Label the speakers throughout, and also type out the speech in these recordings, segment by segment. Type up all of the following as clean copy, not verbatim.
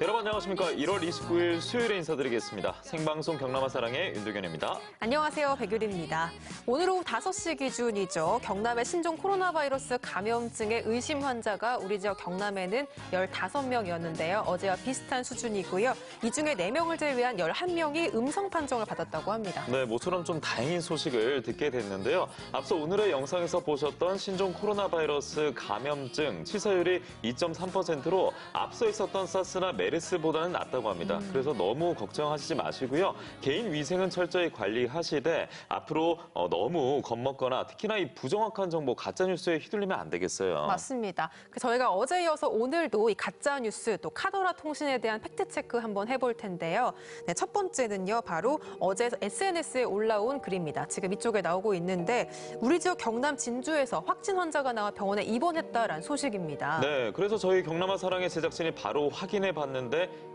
Speaker 1: 여러분 안녕하십니까. 1월 29일 수요일에 인사드리겠습니다. 생방송 경남아 사랑의 윤도현입니다.
Speaker 2: 안녕하세요. 백유리입니다. 오늘 오후 5시 기준이죠. 경남의 신종 코로나 바이러스 감염증의 의심 환자가 우리 지역 경남에는 15명이었는데요. 어제와 비슷한 수준이고요. 이 중에 4명을 제외한 11명이 음성 판정을 받았다고 합니다.
Speaker 1: 네, 모처럼 좀 다행인 소식을 듣게 됐는데요. 앞서 오늘의 영상에서 보셨던 신종 코로나 바이러스 감염증 치사율이 2.3%로 앞서 있었던 사스나 메르스보다는 낫다고 합니다. 그래서 너무 걱정하시지 마시고요. 개인 위생은 철저히 관리하시되 앞으로 너무 겁먹거나 특히나 이 부정확한 정보, 가짜뉴스에 휘둘리면 안 되겠어요.
Speaker 2: 맞습니다. 저희가 어제 이어서 오늘도 이 가짜뉴스 또 카더라 통신에 대한 팩트체크 한번 해볼 텐데요. 네, 첫 번째는요. 바로 어제 SNS에 올라온 글입니다. 지금 이쪽에 나오고 있는데 우리 지역 경남 진주에서 확진 환자가 나와 병원에 입원했다라는 소식입니다.
Speaker 1: 네, 그래서 저희 경남아 사랑의 제작진이 바로 확인해 봤는데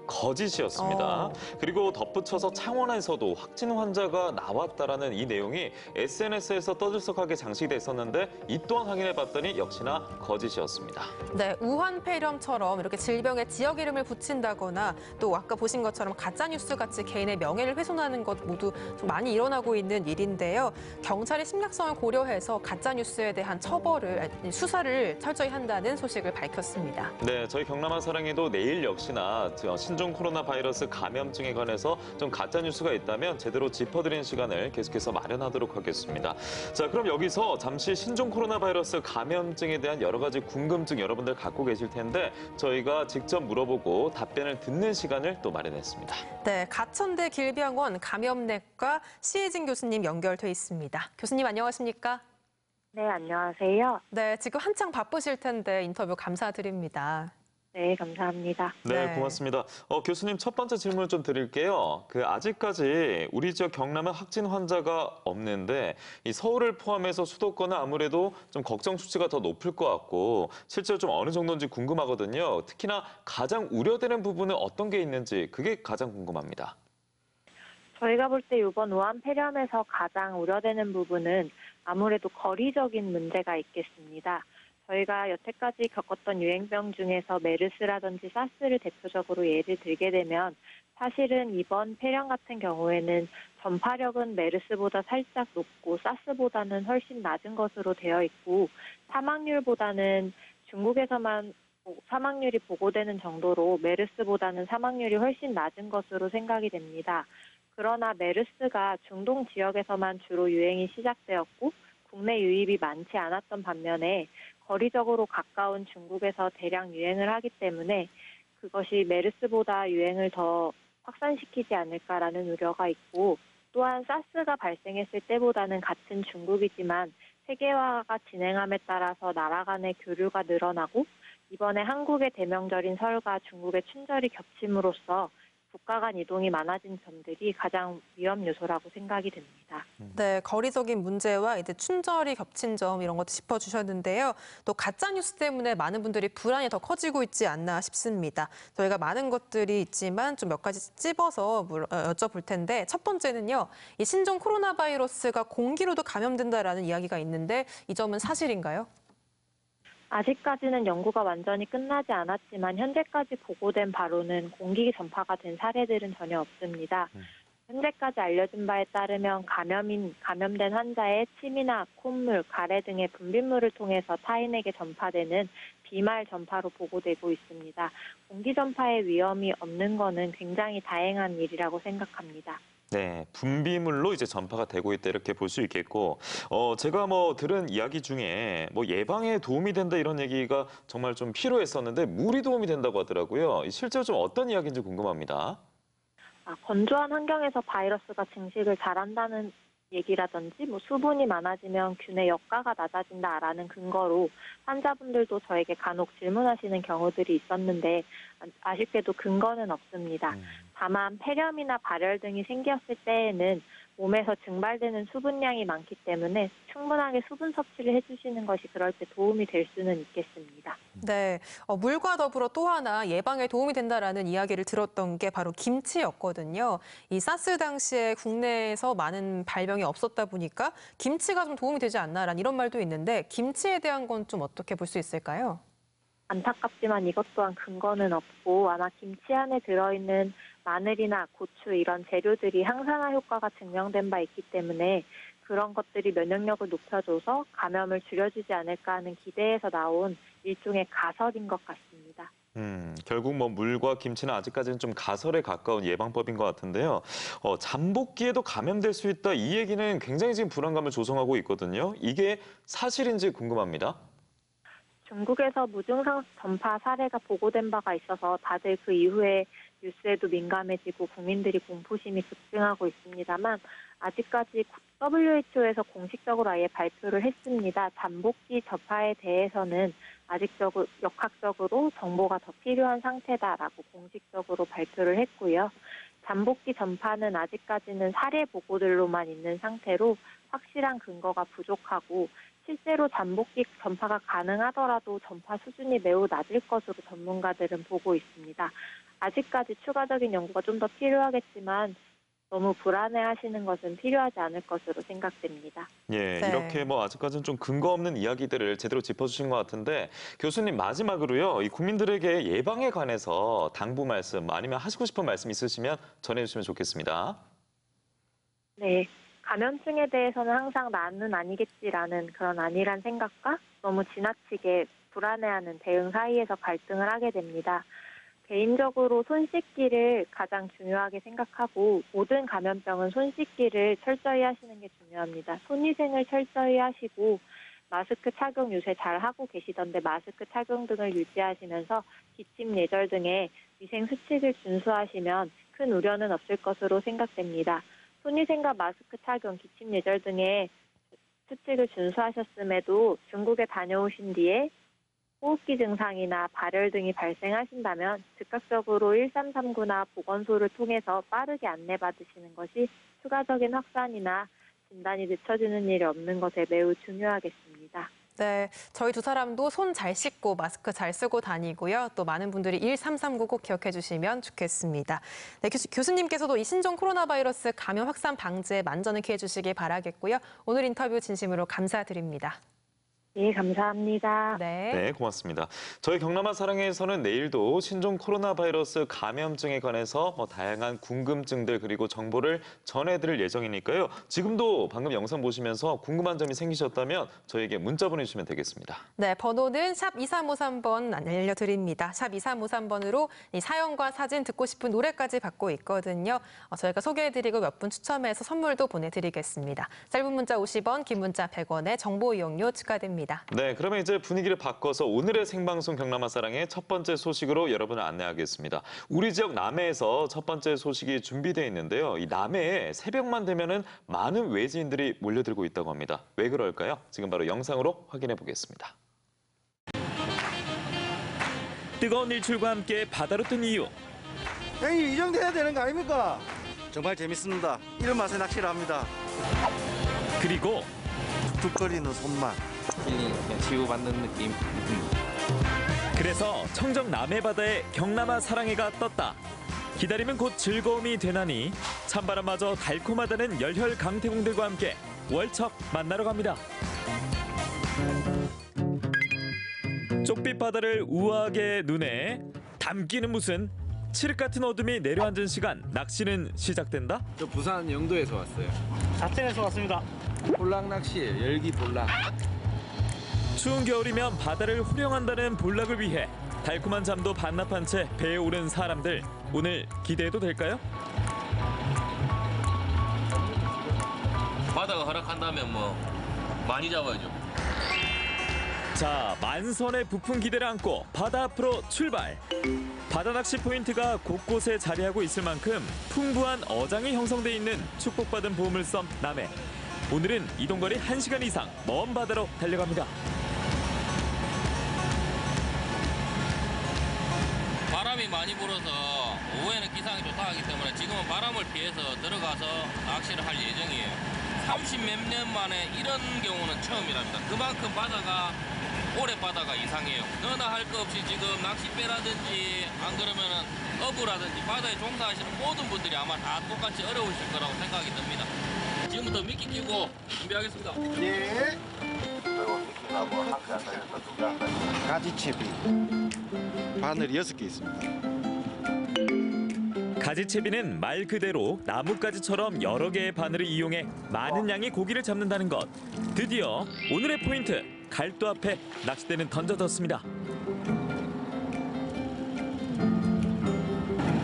Speaker 1: 거짓이었습니다. 그리고 덧붙여서 창원에서도 확진 환자가 나왔다라는 이 내용이 SNS에서 떠들썩하게 장식돼 있었는데 이 또한 확인해 봤더니 역시나 거짓이었습니다.
Speaker 2: 네, 우한 폐렴처럼 이렇게 질병에 지역 이름을 붙인다거나 또 아까 보신 것처럼 가짜뉴스 같이 개인의 명예를 훼손하는 것 모두 좀 많이 일어나고 있는 일인데요. 경찰이 심각성을 고려해서 가짜뉴스에 대한 수사를 철저히 한다는 소식을 밝혔습니다.
Speaker 1: 네, 저희 경남아 사랑에도 내일 역시나 신종 코로나 바이러스 감염증에 관해서 좀 가짜 뉴스가 있다면 제대로 짚어드리는 시간을 계속해서 마련하도록 하겠습니다. 자, 그럼 여기서 잠시 신종 코로나 바이러스 감염증에 대한 여러 가지 궁금증 여러분들 갖고 계실 텐데 저희가 직접 물어보고 답변을 듣는 시간을 또 마련했습니다.
Speaker 2: 네, 가천대 길병원 감염내과 시혜진 교수님 연결돼 있습니다. 교수님 안녕하십니까?
Speaker 3: 네, 안녕하세요.
Speaker 2: 네, 지금 한창 바쁘실 텐데 인터뷰 감사드립니다.
Speaker 3: 네, 감사합니다.
Speaker 1: 네, 고맙습니다. 교수님 첫 번째 질문을 좀 드릴게요. 아직까지 우리 지역 경남은 확진 환자가 없는데 이 서울을 포함해서 수도권은 아무래도 좀 걱정 수치가 더 높을 것 같고 실제로 좀 어느 정도인지 궁금하거든요. 특히나 가장 우려되는 부분은 어떤 게 있는지 그게 가장 궁금합니다.
Speaker 3: 저희가 볼 때 이번 우한 폐렴에서 가장 우려되는 부분은 아무래도 거리적인 문제가 있겠습니다. 저희가 여태까지 겪었던 유행병 중에서 메르스라든지 사스를 대표적으로 예를 들게 되면 사실은 이번 폐렴 같은 경우에는 전파력은 메르스보다 살짝 높고 사스보다는 훨씬 낮은 것으로 되어 있고 사망률보다는 중국에서만 사망률이 보고되는 정도로 메르스보다는 사망률이 훨씬 낮은 것으로 생각이 됩니다. 그러나 메르스가 중동 지역에서만 주로 유행이 시작되었고 국내 유입이 많지 않았던 반면에 거리적으로 가까운 중국에서 대량 유행을 하기 때문에 그것이 메르스보다 유행을 더 확산시키지 않을까라는 우려가 있고 또한 사스가 발생했을 때보다는 같은 중국이지만 세계화가 진행함에 따라서 나라 간의 교류가 늘어나고 이번에 한국의 대명절인 설과 중국의 춘절이 겹침으로써 국가 간 이동이 많아진 점들이 가장 위험 요소라고 생각이 됩니다.
Speaker 2: 네, 거리적인 문제와 이제 춘절이 겹친 점 이런 것도 짚어주셨는데요. 또 가짜 뉴스 때문에 많은 분들이 불안이 더 커지고 있지 않나 싶습니다. 저희가 많은 것들이 있지만 좀 몇 가지 찝어서 여쭤볼 텐데 첫 번째는요. 이 신종 코로나 바이러스가 공기로도 감염된다라는 이야기가 있는데 이 점은 사실인가요?
Speaker 3: 아직까지는 연구가 완전히 끝나지 않았지만 현재까지 보고된 바로는 공기 전파가 된 사례들은 전혀 없습니다. 현재까지 알려진 바에 따르면 감염된 환자의 침이나 콧물, 가래 등의 분비물을 통해서 타인에게 전파되는 비말 전파로 보고되고 있습니다. 공기 전파의 위험이 없는 것은 굉장히 다행한 일이라고 생각합니다.
Speaker 1: 네, 분비물로 이제 전파가 되고 있다 이렇게 볼 수 있겠고, 제가 들은 이야기 중에 예방에 도움이 된다 이런 얘기가 정말 좀 필요했었는데 물이 도움이 된다고 하더라고요. 실제로 좀 어떤 이야기인지 궁금합니다.
Speaker 3: 건조한 환경에서 바이러스가 증식을 잘한다는 얘기라든지 수분이 많아지면 균의 역가가 낮아진다라는 근거로 환자분들도 저에게 간혹 질문하시는 경우들이 있었는데 아쉽게도 근거는 없습니다. 다만 폐렴이나 발열 등이 생겼을 때에는 몸에서 증발되는 수분량이 많기 때문에 충분하게 수분 섭취를 해주시는 것이 그럴 때 도움이 될 수는 있겠습니다.
Speaker 2: 네, 물과 더불어 또 하나 예방에 도움이 된다라는 이야기를 들었던 게 바로 김치였거든요. 이 사스 당시에 국내에서 많은 발병이 없었다 보니까 김치가 좀 도움이 되지 않나라는 이런 말도 있는데 김치에 대한 건 좀 어떻게 볼 수 있을까요?
Speaker 3: 안타깝지만 이것 또한 근거는 없고 아마 김치 안에 들어있는 마늘이나 고추 이런 재료들이 항산화 효과가 증명된 바 있기 때문에 그런 것들이 면역력을 높여줘서 감염을 줄여주지 않을까 하는 기대에서 나온 일종의 가설인 것 같습니다.
Speaker 1: 결국 뭐 물과 김치는 아직까지는 좀 가설에 가까운 예방법인 것 같은데요. 잠복기에도 감염될 수 있다 이 얘기는 굉장히 지금 불안감을 조성하고 있거든요. 이게 사실인지 궁금합니다.
Speaker 3: 중국에서 무증상 전파 사례가 보고된 바가 있어서 다들 그 이후에 뉴스에도 민감해지고 국민들이 공포심이 급증하고 있습니다만 아직까지 WHO에서 공식적으로 아예 발표를 했습니다. 잠복기 전파에 대해서는 아직 역학적으로 정보가 더 필요한 상태다라고 공식적으로 발표를 했고요. 잠복기 전파는 아직까지는 사례 보고들로만 있는 상태로 확실한 근거가 부족하고 실제로 잠복기 전파가 가능하더라도 전파 수준이 매우 낮을 것으로 전문가들은 보고 있습니다. 아직까지 추가적인 연구가 좀 더 필요하겠지만 너무 불안해하시는 것은 필요하지 않을 것으로 생각됩니다.
Speaker 1: 예,
Speaker 2: 네.
Speaker 1: 이렇게 뭐 아직까지는 좀 근거 없는 이야기들을 제대로 짚어주신 것 같은데 교수님 마지막으로요, 이 국민들에게 예방에 관해서 당부 말씀 아니면 하시고 싶은 말씀 있으시면 전해주시면 좋겠습니다.
Speaker 3: 네. 감염증에 대해서는 항상 나는 아니겠지라는 그런 안일한 생각과 너무 지나치게 불안해하는 대응 사이에서 갈등을 하게 됩니다. 개인적으로 손 씻기를 가장 중요하게 생각하고 모든 감염병은 손 씻기를 철저히 하시는 게 중요합니다. 손위생을 철저히 하시고 마스크 착용 요새 잘 하고 계시던데 마스크 착용 등을 유지하시면서 기침, 예절 등의 위생 수칙을 준수하시면 큰 우려는 없을 것으로 생각됩니다. 손위생과 마스크 착용, 기침 예절 등의 수칙을 준수하셨음에도 중국에 다녀오신 뒤에 호흡기 증상이나 발열 등이 발생하신다면 즉각적으로 1339나 보건소를 통해서 빠르게 안내받으시는 것이 추가적인 확산이나 진단이 늦춰지는 일이 없는 것에 매우 중요하겠습니다.
Speaker 2: 네, 저희 두 사람도 손 잘 씻고 마스크 잘 쓰고 다니고요. 또 많은 분들이 1339 꼭 기억해 주시면 좋겠습니다. 네, 교수님께서도 이 신종 코로나 바이러스 감염 확산 방지에 만전을 기해 주시길 바라겠고요. 오늘 인터뷰 진심으로 감사드립니다.
Speaker 3: 예, 감사합니다.
Speaker 1: 네, 고맙습니다. 저희 경남아 사랑에서는 내일도 신종 코로나 바이러스 감염증에 관해서 다양한 궁금증들 그리고 정보를 전해드릴 예정이니까요. 지금도 방금 영상 보시면서 궁금한 점이 생기셨다면 저희에게 문자 보내주시면 되겠습니다.
Speaker 2: 네, 번호는 샵 2353번 알려드립니다. 샵 2353번으로 이 사연과 사진 듣고 싶은 노래까지 받고 있거든요. 저희가 소개해드리고 몇 분 추첨해서 선물도 보내드리겠습니다. 짧은 문자 50원, 긴 문자 100원의 정보 이용료 추가됩니다.
Speaker 1: 네, 그러면 이제 분위기를 바꿔서 오늘의 생방송 경남아 사랑의 첫 번째 소식으로 여러분을 안내하겠습니다. 우리 지역 남해에서 첫 번째 소식이 준비되어 있는데요. 이 남해에 새벽만 되면은 많은 외지인들이 몰려들고 있다고 합니다. 왜 그럴까요? 지금 바로 영상으로 확인해 보겠습니다. 뜨거운 일출과 함께 바다로 뜬 이유.
Speaker 4: 형님 이 정도 해야 되는 거 아닙니까? 정말 재밌습니다. 이런 맛에 낚시를 합니다.
Speaker 1: 그리고
Speaker 4: 툭툭거리는 손맛.
Speaker 5: 힐링, 그냥 치유받는 느낌.
Speaker 1: 그래서 청정 남해 바다에 경남아 사랑해가 떴다. 기다리면 곧 즐거움이 되나니 찬바람마저 달콤하다는 열혈 강태공들과 함께 월척 만나러 갑니다. 쪽빛 바다를 우아하게 눈에 담기는 무슨 칠흑 같은 어둠이 내려앉은 시간 낚시는 시작된다.
Speaker 5: 저 부산 영도에서 왔어요.
Speaker 4: 사천에서 왔습니다.
Speaker 5: 볼락 낚시예요. 열기 볼락.
Speaker 1: 추운 겨울이면 바다를 호령한다는 볼락을 위해 달콤한 잠도 반납한 채 배에 오른 사람들. 오늘 기대해도 될까요?
Speaker 6: 바다가 허락한다면 뭐 많이 잡아야죠.
Speaker 1: 자, 만선의 부푼 기대를 안고 바다 앞으로 출발. 바다 낚시 포인트가 곳곳에 자리하고 있을 만큼 풍부한 어장이 형성돼 있는 축복받은 보물섬 남해. 오늘은 이동거리 1시간 이상 먼 바다로 달려갑니다.
Speaker 6: 바람이 많이 불어서 오후에는 기상이 좋다 하기 때문에 지금은 바람을 피해서 들어가서 낚시를 할 예정이에요. 30 몇 년 만에 이런 경우는 처음이랍니다. 그만큼 바다가 올해 바다가 이상해요. 너나 할 거 없이 지금 낚싯배라든지 안 그러면은 어부라든지 바다에 종사하시는 모든 분들이 아마 다 똑같이 어려우실 거라고 생각이 듭니다. 지금부터 미끼 끼고 준비하겠습니다.
Speaker 4: 예. 가지채비. 바늘이 6개 있습니다.
Speaker 1: 가지채비는 말 그대로 나뭇가지처럼 여러 개의 바늘을 이용해 많은 양의 고기를 잡는다는 것. 드디어 오늘의 포인트, 갈도 앞에 낚싯대는 던져졌습니다.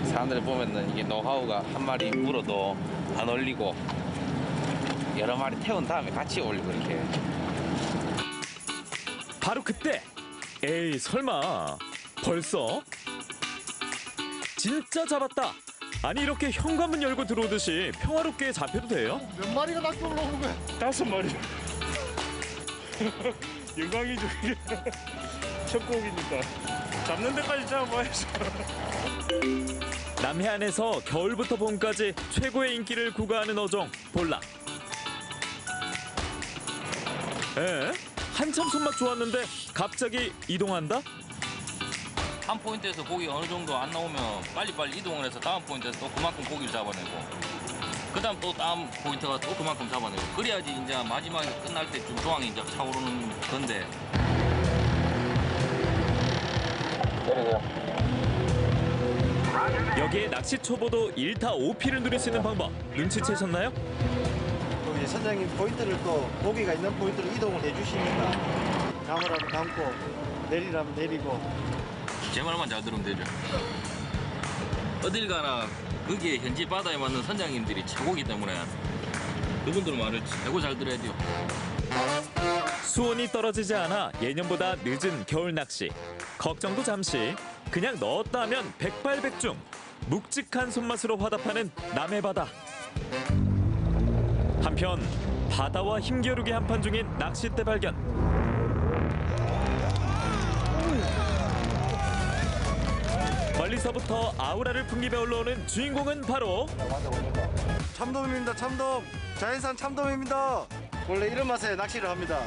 Speaker 5: 사람들 보면은 이게 노하우가 한 마리 물어도 안 올리고 여러 마리 태운 다음에 같이 올리고 이렇게.
Speaker 1: 바로 그때, 에이 설마 벌써? 진짜 잡았다. 아니 이렇게 현관문 열고 들어오듯이 평화롭게 잡혀도 돼요?
Speaker 7: 몇 마리가 낚시 올라오는 거야?
Speaker 8: 5마리. 영광이죠 이게. 첫 곡이니까 잡는 데까지 잡아야죠.
Speaker 1: 남해안에서 겨울부터 봄까지 최고의 인기를 구가하는 어종 볼락. 한참 손맛 좋았는데 갑자기 이동한다?
Speaker 6: 한 포인트에서 고기 어느 정도 안 나오면 빨리빨리 이동을 해서 다음 포인트에서 또 그만큼 고기를 잡아내고 그다음 또 다음 포인트가 또 그만큼 잡아내고 그래야지 이제 마지막에 끝날 때좀 조항이 이제 차오르는 건데.
Speaker 1: 여기에 낚시 초보도 1타 5피를 누릴 수 있는 방법 눈치채셨나요?
Speaker 4: 여기 선장님 포인트를 또 고기가 있는 포인트로 이동을 해주시니까 감으라면 감고 내리라면 내리고.
Speaker 6: 제 말만 잘 들으면 되죠. 어딜 가나 거기에 현지 바다에 맞는 선장님들이 최고기 때문에 그분들 말을 최고 잘 들어야 돼요.
Speaker 1: 수온이 떨어지지 않아 예년보다 늦은 겨울 낚시. 걱정도 잠시. 그냥 넣었다 하면 백발백중. 묵직한 손맛으로 화답하는 남해바다. 한편 바다와 힘겨루기 한판 중인 낚싯대 발견. 멀리서부터 아우라를 풍기며 올라오는 주인공은 바로
Speaker 4: 참돔입니다. 참돔. 자연산 참돔입니다. 원래 이런 맛에 낚시를 합니다.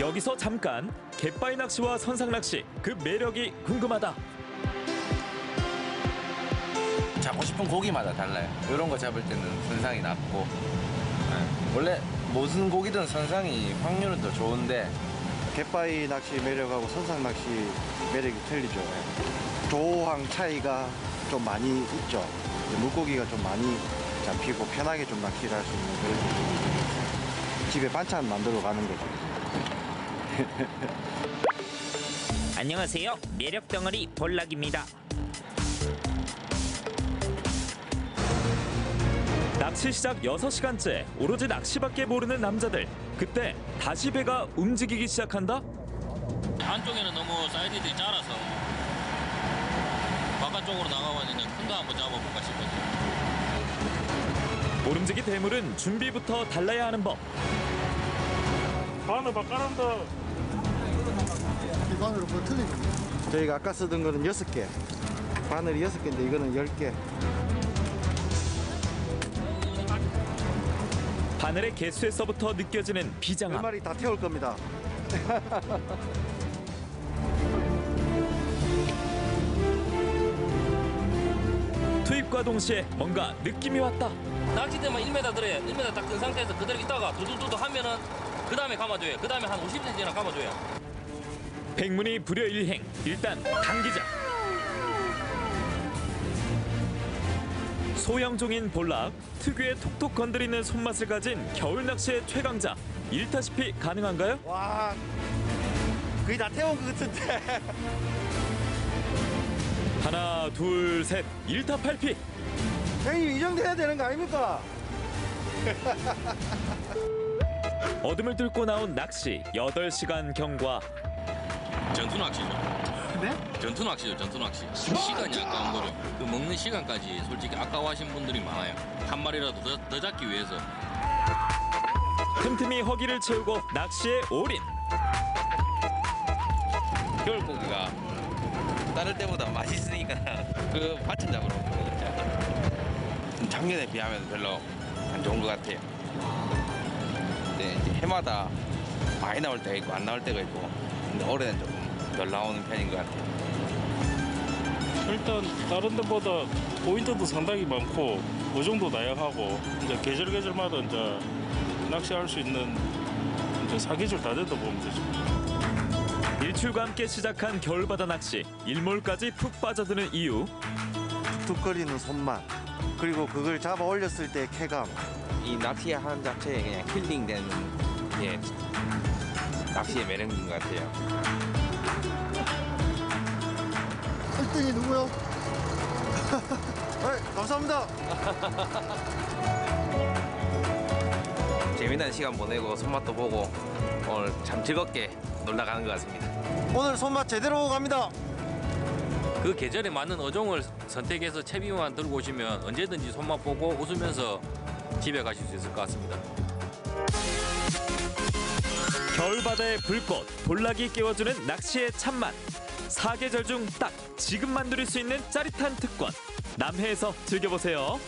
Speaker 1: 여기서 잠깐 갯바위 낚시와 선상 낚시 그 매력이 궁금하다.
Speaker 5: 잡고 싶은 고기마다 달라요. 이런 거 잡을 때는 선상이 낫고 원래 무슨 고기든 선상이 확률은 더 좋은데
Speaker 4: 갯바위 낚시 매력하고 선상 낚시 매력이 틀리죠. 조항 차이가 좀 많이 있죠. 물고기가 좀 많이 잡히고 편하게 좀 낚시를 할 수 있는 그런 집에 반찬 만들어 가는 거죠.
Speaker 9: 안녕하세요. 매력 덩어리 볼락입니다.
Speaker 1: 낚시 시작 6시간째 오로지 낚시밖에 모르는 남자들. 그때 다시 배가 움직이기 시작한다?
Speaker 6: 안쪽에는 너무 사이드들이 짧아서 바깥쪽으로 나가고 있는 큰 거 한번 잡아볼까 싶어서.
Speaker 1: 모름지기 대물은 준비부터 달라야 하는 법.
Speaker 8: 바늘 바꿔란다.
Speaker 7: 이 바늘은 뭐 틀리죠?
Speaker 4: 저희가 아까 쓰던 거는 6개. 바늘이 6개인데 이거는 10개.
Speaker 1: 바늘의 개수에서부터 느껴지는 비장함.
Speaker 4: 10마리 다 태울 겁니다.
Speaker 1: 투입과 동시에 뭔가 느낌이 왔다.
Speaker 6: 낚싯대만 1m 들어야 1m 딱 든 상태에서 그대로 있다가 두두두두 하면은 그 다음에 감아줘요. 그 다음에 한 50cm나 감아줘요.
Speaker 1: 백문이 불여일행. 일단 당기자. 소형종인 볼락, 특유의 톡톡 건드리는 손맛을 가진 겨울 낚시의 최강자. 일타시피 가능한가요?
Speaker 4: 와, 거의 다 태운 것 같은데.
Speaker 1: 하나, 둘, 셋. 일타 8피.
Speaker 4: 형님 이 정도 해야 되는 거 아닙니까?
Speaker 1: 어둠을 뚫고 나온 낚시 8시간 경과.
Speaker 6: 전투 낚시죠.
Speaker 7: 네?
Speaker 6: 전투 낚시죠, 전투 낚시. 시간이 아까운 거죠. 그 먹는 시간까지 솔직히 아까워하신 분들이 많아요. 한 마리라도 더 잡기 위해서.
Speaker 1: 틈틈이 허기를 채우고 낚시에 올인.
Speaker 5: 겨울 고기가 다른 때보다 맛있으니까 그 반찬 잡으러 오는 거죠. 작년에 비하면 별로 안 좋은 것 같아요. 근데 이제 해마다 많이 나올 때가 있고 안 나올 때가 있고 근데 올해는 조금 덜 나오는 편인 것 같아요.
Speaker 8: 일단 다른 데보다 포인트도 상당히 많고 그 정도 다양하고 이제 계절마다 이제 낚시할 수 있는 이제 사계절 다 됐다 보면 되죠.
Speaker 1: 일출과 함께 시작한 겨울바다 낚시, 일몰까지 푹 빠져드는 이유.
Speaker 4: 툭툭거리는 손맛, 그리고 그걸 잡아 올렸을 때 쾌감.
Speaker 5: 이 낚시하는 자체에 그냥 힐링되는 게 낚시의 매력인 것 같아요.
Speaker 7: 1등이 누구요?
Speaker 4: 네, 감사합니다.
Speaker 5: 재미난 시간 보내고 손맛도 보고 오늘 참 즐겁게 놀다 가는 것 같습니다.
Speaker 4: 오늘 손맛 제대로 갑니다.
Speaker 6: 그 계절에 맞는 어종을 선택해서 채비만 들고 오시면 언제든지 손맛 보고 웃으면서 집에 가실 수 있을 것 같습니다.
Speaker 1: 겨울바다의 불꽃, 볼락이 깨워주는 낚시의 참맛. 사계절 중 딱 지금만 누릴 수 있는 짜릿한 특권. 남해에서 즐겨보세요.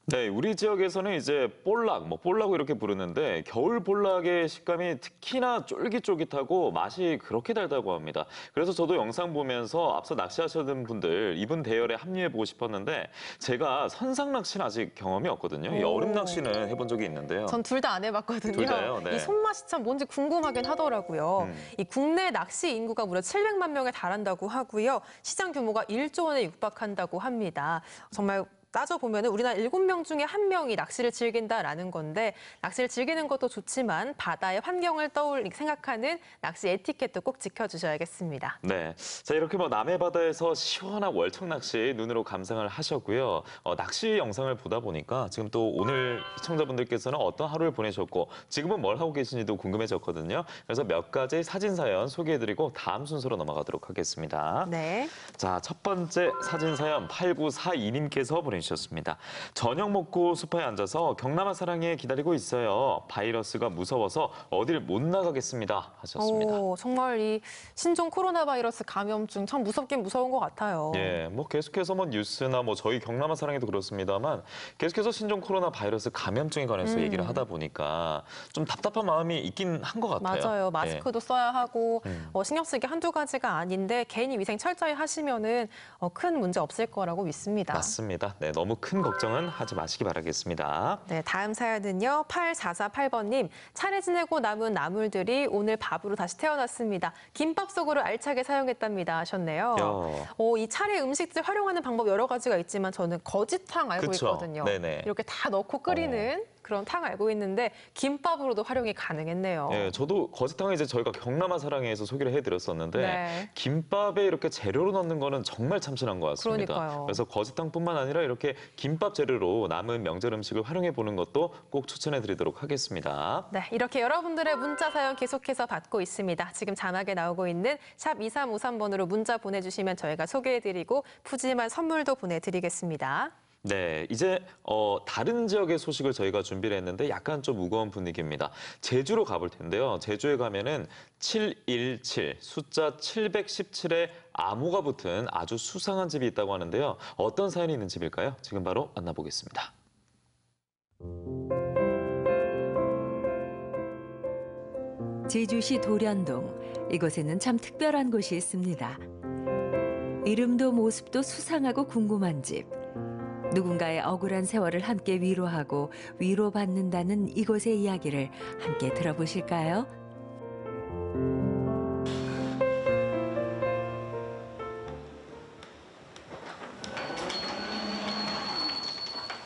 Speaker 1: 네, 우리 지역에서는 이제 볼락, 볼라고 이렇게 부르는데 겨울 볼락의 식감이 특히나 쫄깃쫄깃하고 맛이 그렇게 달다고 합니다. 그래서 저도 영상 보면서 앞서 낚시하시는 분들 이분 대열에 합류해보고 싶었는데 제가 선상 낚시는 아직 경험이 없거든요. 이 얼음 낚시는 해본 적이 있는데요.
Speaker 2: 전 둘 다 안 해봤거든요.
Speaker 1: 둘 다요? 네.
Speaker 2: 이 손맛이 참 뭔지 궁금하긴 하더라고요. 이 국내 낚시 인구가 무려 700만 명에 달한다고 하고요. 시장 규모가 1조 원에 육박한다고 합니다. 정말 따져보면 우리나라 7명 중에 1명이 낚시를 즐긴다라는 건데 낚시를 즐기는 것도 좋지만 바다의 환경을 생각하는 낚시 에티켓도 꼭 지켜주셔야겠습니다.
Speaker 1: 네, 자 이렇게 남해 바다에서 시원한 월척 낚시 눈으로 감상을 하셨고요. 낚시 영상을 보다 보니까 지금 또 오늘 시청자분들께서는 어떤 하루를 보내셨고 지금은 뭘 하고 계신지도 궁금해졌거든요. 그래서 몇 가지 사진 사연 소개해드리고 다음 순서로 넘어가도록 하겠습니다.
Speaker 2: 네.
Speaker 1: 자, 첫 번째 사진 사연 8942님께서 보내주셨습니다. 저녁 먹고 소파에 앉아서 경남아 사랑에 기다리고 있어요. 바이러스가 무서워서 어딜 못 나가겠습니다. 하셨습니다.
Speaker 2: 정말 이 신종 코로나 바이러스 감염증 참 무섭긴 무서운 것 같아요.
Speaker 1: 예, 계속해서 뉴스나 저희 경남아 사랑에도 그렇습니다만 계속해서 신종 코로나 바이러스 감염증에 관해서 얘기를 하다 보니까 좀 답답한 마음이 있긴 한 것 같아요.
Speaker 2: 맞아요. 마스크도 써야 하고 신경 쓸 게 한두 가지가 아닌데 개인이 위생 철저히 하시면은 큰 문제 없을 거라고 믿습니다.
Speaker 1: 맞습니다. 네, 너무 큰 걱정은 하지 마시기 바라겠습니다.
Speaker 2: 네, 다음 사연은요. 8448번님. 차례 지내고 남은 나물들이 오늘 밥으로 다시 태어났습니다. 김밥 속으로 알차게 사용했답니다 하셨네요. 이 차례 음식들 활용하는 방법 여러 가지가 있지만 저는 거지탕 알고
Speaker 1: 그쵸?
Speaker 2: 있거든요.
Speaker 1: 네네.
Speaker 2: 이렇게 다 넣고 끓이는 그런 탕 알고 있는데 김밥으로도 활용이 가능했네요.
Speaker 1: 예, 저도 거지탕을 이제 저희가 경남아 사랑에서 소개를 해드렸었는데
Speaker 2: 네.
Speaker 1: 김밥에 이렇게 재료로 넣는 거는 정말 참신한 것 같습니다.
Speaker 2: 그러니까요.
Speaker 1: 그래서 거지탕뿐만 아니라 이렇게 김밥 재료로 남은 명절 음식을 활용해 보는 것도 꼭 추천해드리도록 하겠습니다.
Speaker 2: 네, 이렇게 여러분들의 문자 사연 계속해서 받고 있습니다. 지금 자막에 나오고 있는 샵 2353번으로 문자 보내주시면 저희가 소개해드리고 푸짐한 선물도 보내드리겠습니다.
Speaker 1: 네, 이제 다른 지역의 소식을 저희가 준비를 했는데 약간 좀 무거운 분위기입니다. 제주로 가볼 텐데요. 제주에 가면은 717, 숫자 717에 암호가 붙은 아주 수상한 집이 있다고 하는데요. 어떤 사연이 있는 집일까요? 지금 바로 만나보겠습니다.
Speaker 10: 제주시 도련동, 이곳에는 참 특별한 곳이 있습니다. 이름도 모습도 수상하고 궁금한 집. 누군가의 억울한 세월을 함께 위로하고 위로받는다는 이곳의 이야기를 함께 들어보실까요?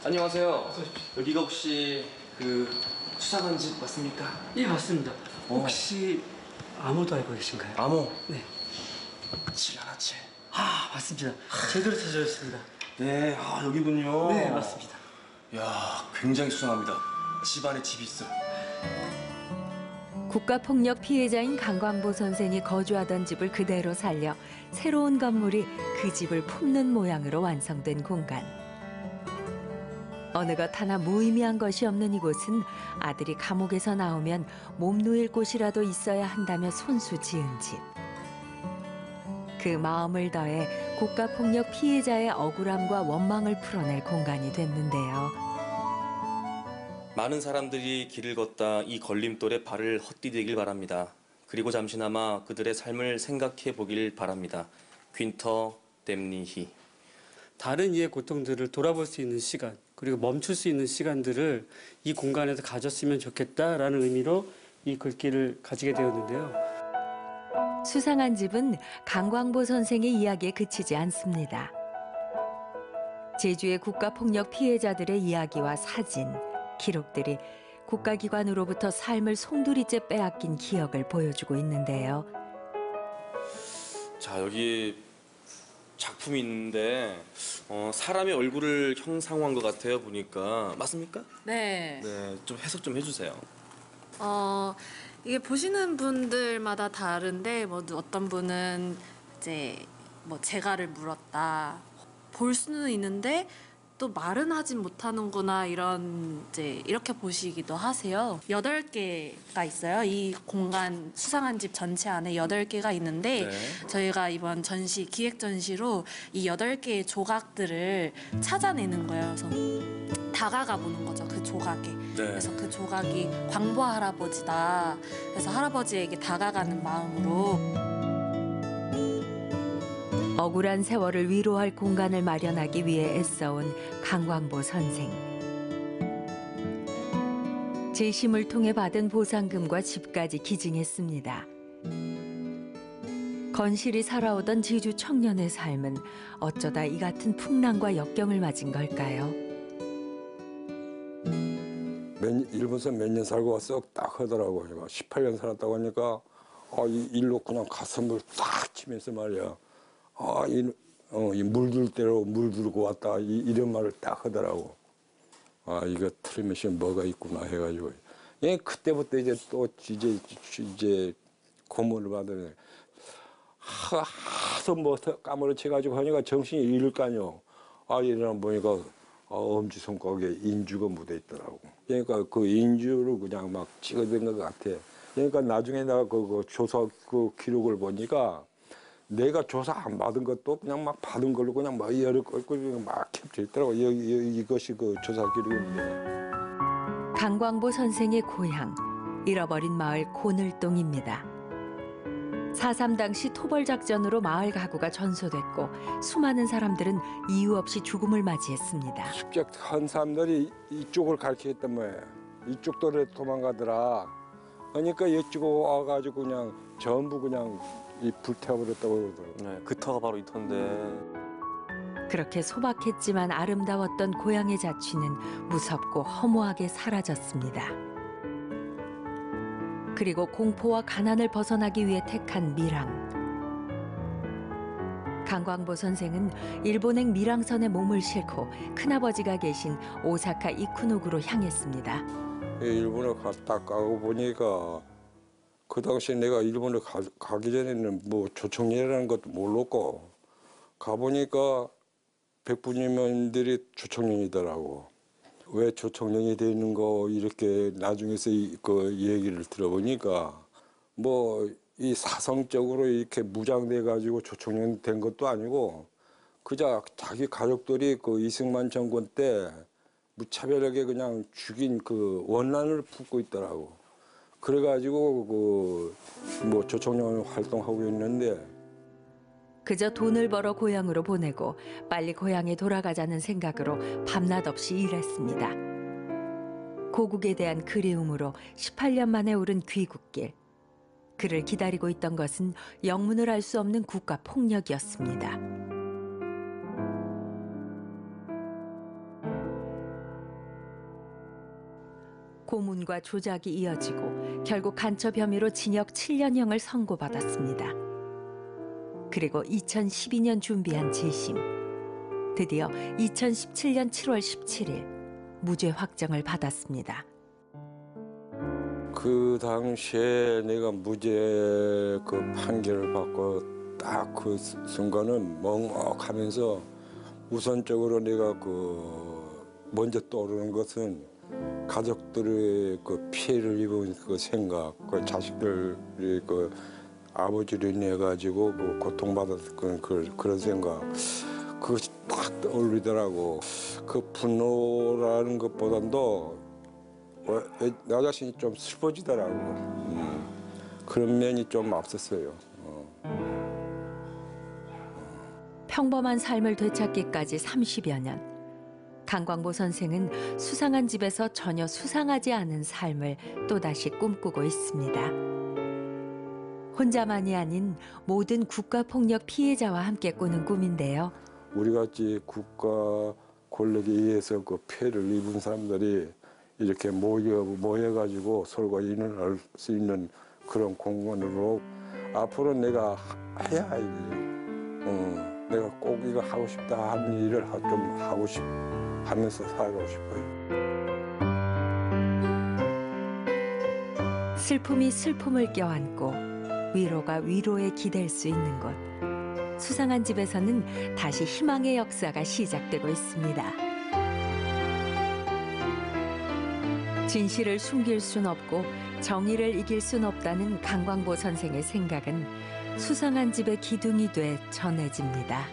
Speaker 11: 안녕하세요. 여기가 혹시 그 수상한 집 맞습니까?
Speaker 12: 예, 맞습니다. 혹시 암호도 알고 계신가요?
Speaker 11: 암호?
Speaker 12: 네.
Speaker 11: 717.
Speaker 12: 아, 맞습니다. 제대로 찾아오셨습니다.
Speaker 11: 네, 여기군요.
Speaker 12: 네, 맞습니다.
Speaker 11: 이야, 굉장히 수상합니다. 집안에 집이 있어요.
Speaker 10: 국가폭력 피해자인 강광보 선생이 거주하던 집을 그대로 살려 새로운 건물이 그 집을 품는 모양으로 완성된 공간. 어느 것 하나 무의미한 것이 없는 이곳은 아들이 감옥에서 나오면 몸 누일 곳이라도 있어야 한다며 손수 지은 집. 그 마음을 더해 국가폭력 피해자의 억울함과 원망을 풀어낼 공간이 됐는데요.
Speaker 11: 많은 사람들이 길을 걷다 이 걸림돌에 발을 헛디디길 바랍니다.
Speaker 13: 그리고 잠시나마 그들의 삶을 생각해 보길 바랍니다. 퀸터 댐니히.
Speaker 12: 다른 이의 고통들을 돌아볼 수 있는 시간, 그리고 멈출 수 있는 시간들을 이 공간에서 가졌으면 좋겠다라는 의미로 이 글귀를 가지게 되었는데요.
Speaker 10: 수상한 집은 강광보 선생의 이야기에 그치지 않습니다. 제주의 국가폭력 피해자들의 이야기와 사진, 기록들이 국가기관으로부터 삶을 송두리째 빼앗긴 기억을 보여주고 있는데요.
Speaker 13: 자, 여기 작품이 있는데 사람의 얼굴을 형상화한 것 같아요, 보니까. 맞습니까?
Speaker 14: 네.
Speaker 13: 네, 좀 해석 좀 해주세요.
Speaker 14: 이게 보시는 분들마다 다른데 뭐 어떤 분은 이제 뭐 재갈을 물었다 볼 수는 있는데 또 말은 하진 못하는구나 이런 이제 이렇게 보시기도 하세요. 8개가 있어요. 이 공간 수상한 집 전체 안에 8개가 있는데
Speaker 13: 네.
Speaker 14: 저희가 이번 전시 기획 전시로 이 8개의 조각들을 찾아내는 거예요. 그래서 다가가 보는 거죠. 그 조각에.
Speaker 13: 네.
Speaker 14: 그래서 그 조각이 광보 할아버지다. 그래서 할아버지에게 다가가는 마음으로
Speaker 10: 억울한 세월을 위로할 공간을 마련하기 위해 애써온 강광보 선생. 재심을 통해 받은 보상금과 집까지 기증했습니다. 건실히 살아오던 제주 청년의 삶은 어쩌다 이 같은 풍랑과 역경을 맞은 걸까요?
Speaker 15: 일본에서 몇 년 살고 와서 딱 하더라고요. 18년 살았다고 하니까 이 일로 그냥 가슴을 딱 치면서 말이야. 이 물들 대로 물 들고 왔다 이런 말을 딱 하더라고. 이거 틀림없이 뭐가 있구나 해가지고. 예, 그때부터 이제 또 이제 고문을 받으면 하도 뭐 까무러쳐가지고 하니까 정신이 잃을 거 아니요. 일어나 보니까 엄지손가락에 인주가 묻어 있더라고. 그러니까 그 인주를 그냥 막 찍어댄 것 같아. 그러니까 나중에 내가 그 조사 그 기록을 보니까 내가 조사 안 받은 것도 그냥 막 받은 걸로 그냥 막 여러 걸 막 캡쳐 있더라고. 이것이 그 조사 기록입니다.
Speaker 10: 강광보 선생의 고향, 잃어버린 마을 고늘동입니다. 4.3 당시 토벌작전으로 마을 가구가 전소됐고 수많은 사람들은 이유 없이 죽음을 맞이했습니다.
Speaker 15: 습격한 사람들이 이쪽을 가르치겠단 말이야. 이쪽 도로에 도망가더라. 그러니까 이쪽으로 와가지고 그냥 전부 그냥 불태워버렸다고 그러더라고요.
Speaker 13: 네, 그 터가 바로 이 터인데.
Speaker 10: 그렇게 소박했지만 아름다웠던 고향의 자취는 무섭고 허무하게 사라졌습니다. 그리고 공포와 가난을 벗어나기 위해 택한 밀항. 강광보 선생은 일본행 밀항선에 몸을 싣고 큰아버지가 계신 오사카 이쿠노구로 향했습니다.
Speaker 15: 일본에 갔다 가고 보니까 그 당시에 내가 일본에 가기 전에는 뭐 조총련이라는 것도 몰랐고 가보니까 백부님들이 조총련이더라고. 왜 조총련이 되는 거 이렇게 나중에서 그 얘기를 들어보니까 뭐 이 사성적으로 이렇게 무장돼 가지고 조총련 된 것도 아니고 그저 자기 가족들이 그 이승만 정권 때 무차별하게 그냥 죽인 그 원한을 품고 있더라고. 그래가지고 그 뭐 조총련 활동하고 있는데
Speaker 10: 그저 돈을 벌어 고향으로 보내고 빨리 고향에 돌아가자는 생각으로 밤낮 없이 일했습니다. 고국에 대한 그리움으로 18년 만에 오른 귀국길. 그를 기다리고 있던 것은 영문을 알 수 없는 국가 폭력이었습니다. 고문과 조작이 이어지고 결국 간첩 혐의로 징역 7년형을 선고받았습니다. 그리고 2012년 준비한 재심. 드디어 2017년 7월 17일 무죄 확정을 받았습니다.
Speaker 15: 그 당시에 내가 무죄 그 판결을 받고 딱 그 순간은 멍하면서 우선적으로 내가 그 먼저 떠오르는 것은 가족들의 그 피해를 입은 그 생각, 그 자식들이 그 아버지를 인해 가지고 그 고통받았던 그런 생각, 그것이 딱 떠올리더라고. 그 분노라는 것보다도 나 자신이 좀 슬퍼지더라고. 그런 면이 좀 앞섰어요.
Speaker 10: 평범한 삶을 되찾기까지 30여 년. 강광보 선생은 수상한 집에서 전혀 수상하지 않은 삶을 또다시 꿈꾸고 있습니다. 혼자만이 아닌 모든 국가폭력 피해자와 함께 꾸는 꿈인데요.
Speaker 15: 우리같이 국가 권력에 의해서 그 피해를 입은 사람들이 이렇게 모여가지고 서로가 인을 알 수 있는 그런 공간으로 앞으로 내가 해야 내가 꼭 이거 하고 싶다 하는 일을 좀 하고 하면서 살아가고 싶어요.
Speaker 10: 슬픔이 슬픔을 껴안고 위로가 위로에 기댈 수 있는 곳. 수상한 집에서는 다시 희망의 역사가 시작되고 있습니다. 진실을 숨길 순 없고 정의를 이길 순 없다는 강광보 선생의 생각은 수상한 집의 기둥이 돼 전해집니다.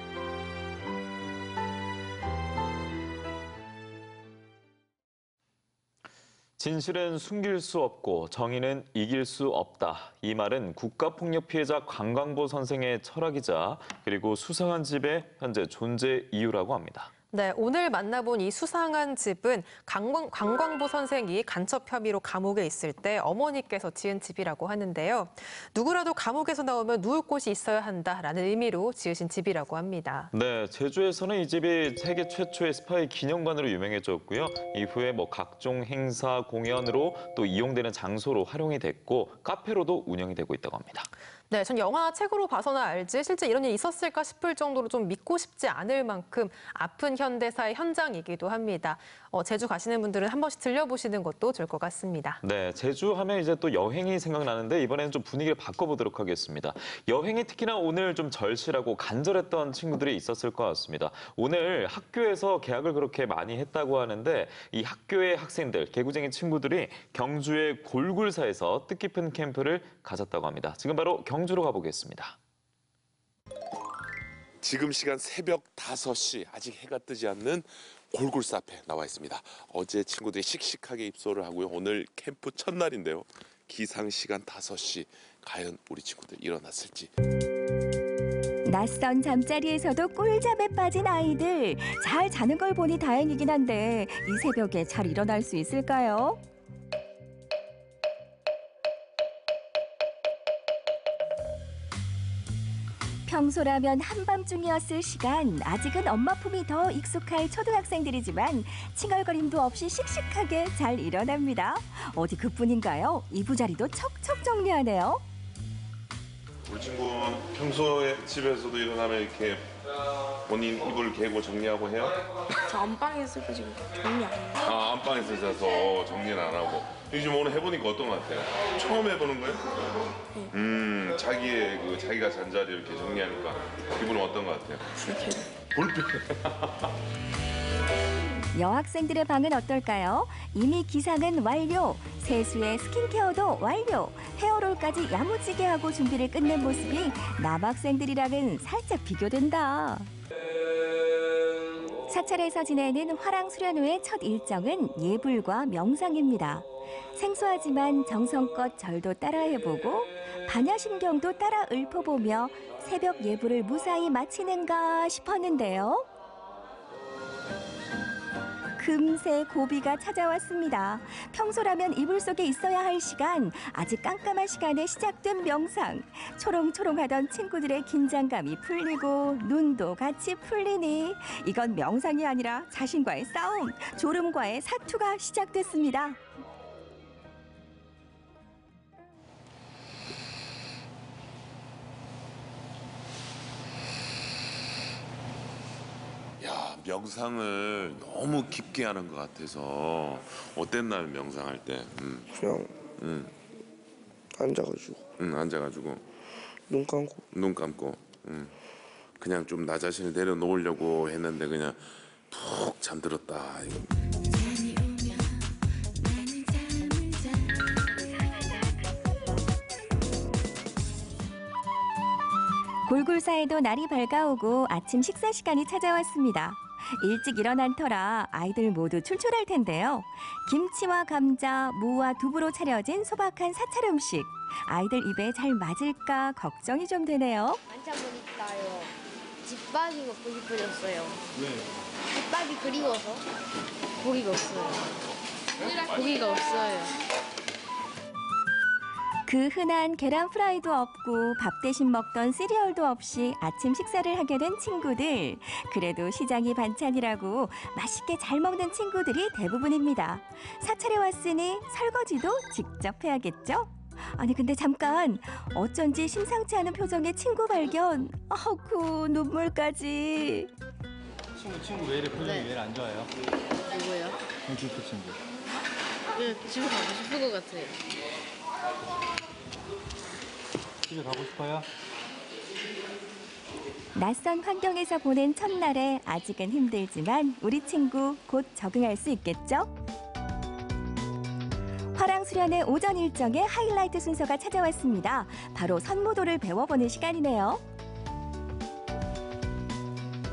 Speaker 1: 진실은 숨길 수 없고 정의는 이길 수 없다. 이 말은 국가폭력 피해자 강광보 선생의 철학이자 그리고 수상한 집의 현재 존재 이유라고 합니다.
Speaker 2: 네, 오늘 만나본 이 수상한 집은 강광보 선생이 간첩 혐의로 감옥에 있을 때 어머니께서 지은 집이라고 하는데요. 누구라도 감옥에서 나오면 누울 곳이 있어야 한다라는 의미로 지으신 집이라고 합니다.
Speaker 1: 네, 제주에서는 이 집이 세계 최초의 스파이 기념관으로 유명해졌고요. 이후에 각종 행사, 공연으로 또 이용되는 장소로 활용이 됐고 카페로도 운영이 되고 있다고 합니다.
Speaker 2: 네, 전 영화나 책으로 봐서는 알지 실제 이런 일이 있었을까 싶을 정도로 좀 믿고 싶지 않을 만큼 아픈 현대사의 현장이기도 합니다. 제주 가시는 분들은 한 번씩 들려보시는 것도 좋을 것 같습니다.
Speaker 1: 네, 제주 하면 이제 또 여행이 생각나는데 이번에는 좀 분위기를 바꿔보도록 하겠습니다. 여행이 특히나 오늘 좀 절실하고 간절했던 친구들이 있었을 것 같습니다. 오늘 학교에서 개학을 그렇게 많이 했다고 하는데 이 학교의 학생들, 개구쟁이 친구들이 경주의 골굴사에서 뜻깊은 캠프를 가졌다고 합니다. 지금 바로 경주로 가보겠습니다.
Speaker 16: 지금 시간 새벽 5시 아직 해가 뜨지 않는 골굴사 앞에 나와 있습니다. 어제 친구들이 씩씩하게 입소를 하고요. 오늘 캠프 첫날인데요. 기상 시간 5시 과연 우리 친구들 일어났을지.
Speaker 17: 낯선 잠자리에서도 꿀잠에 빠진 아이들. 잘 자는 걸 보니 다행이긴 한데 이 새벽에 잘 일어날 수 있을까요? 평소라면 한밤중이었을 시간, 아직은 엄마 품이 더 익숙할 초등학생들이지만 칭얼거림도 없이 씩씩하게 잘 일어납니다. 어디 그뿐인가요? 이부자리도 척척 정리하네요.
Speaker 16: 우리 친구는 평소에 집에서도 일어나면 이렇게 본인 이불 개고 정리하고 해요?
Speaker 18: 저 안방에서 지금 정리 안 해요.
Speaker 16: 아, 안방에서 자서 정리는 안 하고. 요즘 오늘 해보니까 어떤 것 같아요? 처음 해보는 거예요? 네. 자기가 잔 자리 이렇게 정리하니까 기분은 어떤 것 같아요? 불쾌해.
Speaker 17: 여학생들의 방은 어떨까요? 이미 기상은 완료, 세수에 스킨케어도 완료, 헤어롤까지 야무지게 하고 준비를 끝낸 모습이 남학생들이랑은 살짝 비교된다. 사찰에서 지내는 화랑 수련회의 첫 일정은 예불과 명상입니다. 생소하지만 정성껏 절도 따라해보고 반야심경도 따라 읊어보며 새벽 예불을 무사히 마치는가 싶었는데요. 금세 고비가 찾아왔습니다. 평소라면 이불 속에 있어야 할 시간, 아직 깜깜한 시간에 시작된 명상. 초롱초롱하던 친구들의 긴장감이 풀리고 눈도 같이 풀리니 이건 명상이 아니라 자신과의 싸움, 졸음과의 사투가 시작됐습니다.
Speaker 16: 명상을 너무 깊게 하는 것 같아서 어땠나요, 명상할 때?
Speaker 19: 그냥 앉아가지고
Speaker 16: 앉아가지고
Speaker 19: 눈 감고
Speaker 16: 그냥 좀 나 자신을 내려놓으려고 했는데 그냥 푹 잠들었다.
Speaker 17: 골굴사에도 날이 밝아오고 아침 식사 시간이 찾아왔습니다. 일찍 일어난 터라 아이들 모두 출출할 텐데요. 김치와 감자, 무와 두부로 차려진 소박한 사찰 음식. 아이들 입에 잘 맞을까 걱정이 좀 되네요.
Speaker 18: 앉아보니까요. 집밥이 먹고 싶어졌어요.
Speaker 7: 왜?
Speaker 18: 집밥이 그리워서. 고기가 없어요. 고기가 없어요.
Speaker 17: 그 흔한 계란 프라이도 없고 밥 대신 먹던 시리얼도 없이 아침 식사를 하게 된 친구들. 그래도 시장이 반찬이라고 맛있게 잘 먹는 친구들이 대부분입니다. 사찰에 왔으니 설거지도 직접 해야겠죠? 아니 근데 잠깐, 어쩐지 심상치 않은 표정의 친구 발견. 아이고 눈물까지.
Speaker 7: 친구 왜 이래 표정이
Speaker 18: 네.
Speaker 7: 왜 이래 안 좋아요?
Speaker 18: 누구요?
Speaker 7: 주표 친구.
Speaker 18: 네, 집에 가고 싶은 것 같아요.
Speaker 7: 집에 가고 싶어요?
Speaker 17: 낯선 환경에서 보낸 첫날에 아직은 힘들지만 우리 친구 곧 적응할 수 있겠죠? 화랑 수련의 오전 일정에 하이라이트 순서가 찾아왔습니다. 바로 선무도를 배워보는 시간이네요.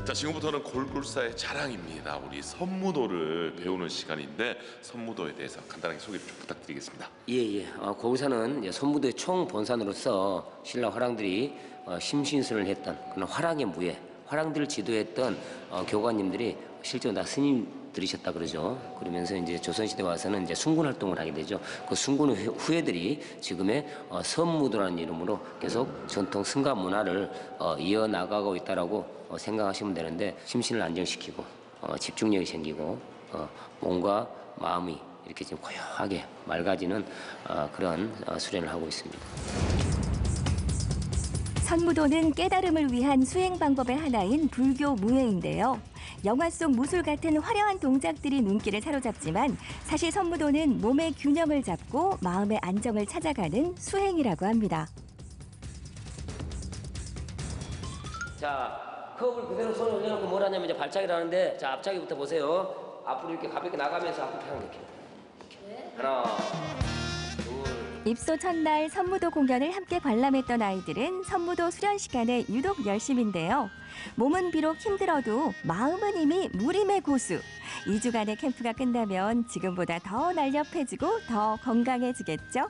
Speaker 16: 자, 지금부터는 골골사의 자랑입니다. 우리 선무도를 배우는 시간인데 선무도에 대해서 간단하게 소개를 좀 부탁드리겠습니다.
Speaker 20: 예. 골골사는 선무도의 총본산으로서 신라 화랑들이 심신수를 했던 그런 화랑의 무예, 화랑들을 지도했던 교관님들이 실제로 다 스님들이셨다 그러죠. 그러면서 이제 조선시대 와서는 이제 순군 활동을 하게 되죠. 그 순군 후예들이 지금의 선무도라는 이름으로 계속 전통 승가 문화를 이어나가고 있다라고 생각하시면 되는데, 심신을 안정시키고 집중력이 생기고 몸과 마음이 이렇게 좀 고요하게 맑아지는 그런 수련을 하고 있습니다.
Speaker 17: 선무도는 깨달음을 위한 수행 방법의 하나인 불교 무예인데요. 영화 속 무술 같은 화려한 동작들이 눈길을 사로잡지만 사실 선무도는 몸의 균형을 잡고 마음의 안정을 찾아가는 수행이라고 합니다.
Speaker 20: 자, 컵을 그대로 손에 올려놓고 뭘 하냐면 이제 발차기를 하는데, 자, 앞차기부터 보세요. 앞으로 이렇게 가볍게 나가면서 앞으로 하면 이렇게. 하나,
Speaker 17: 입소 첫날 선무도 공연을 함께 관람했던 아이들은 선무도 수련 시간에 유독 열심인데요. 몸은 비록 힘들어도 마음은 이미 무림의 고수. 2주간의 캠프가 끝나면 지금보다 더 날렵해지고 더 건강해지겠죠?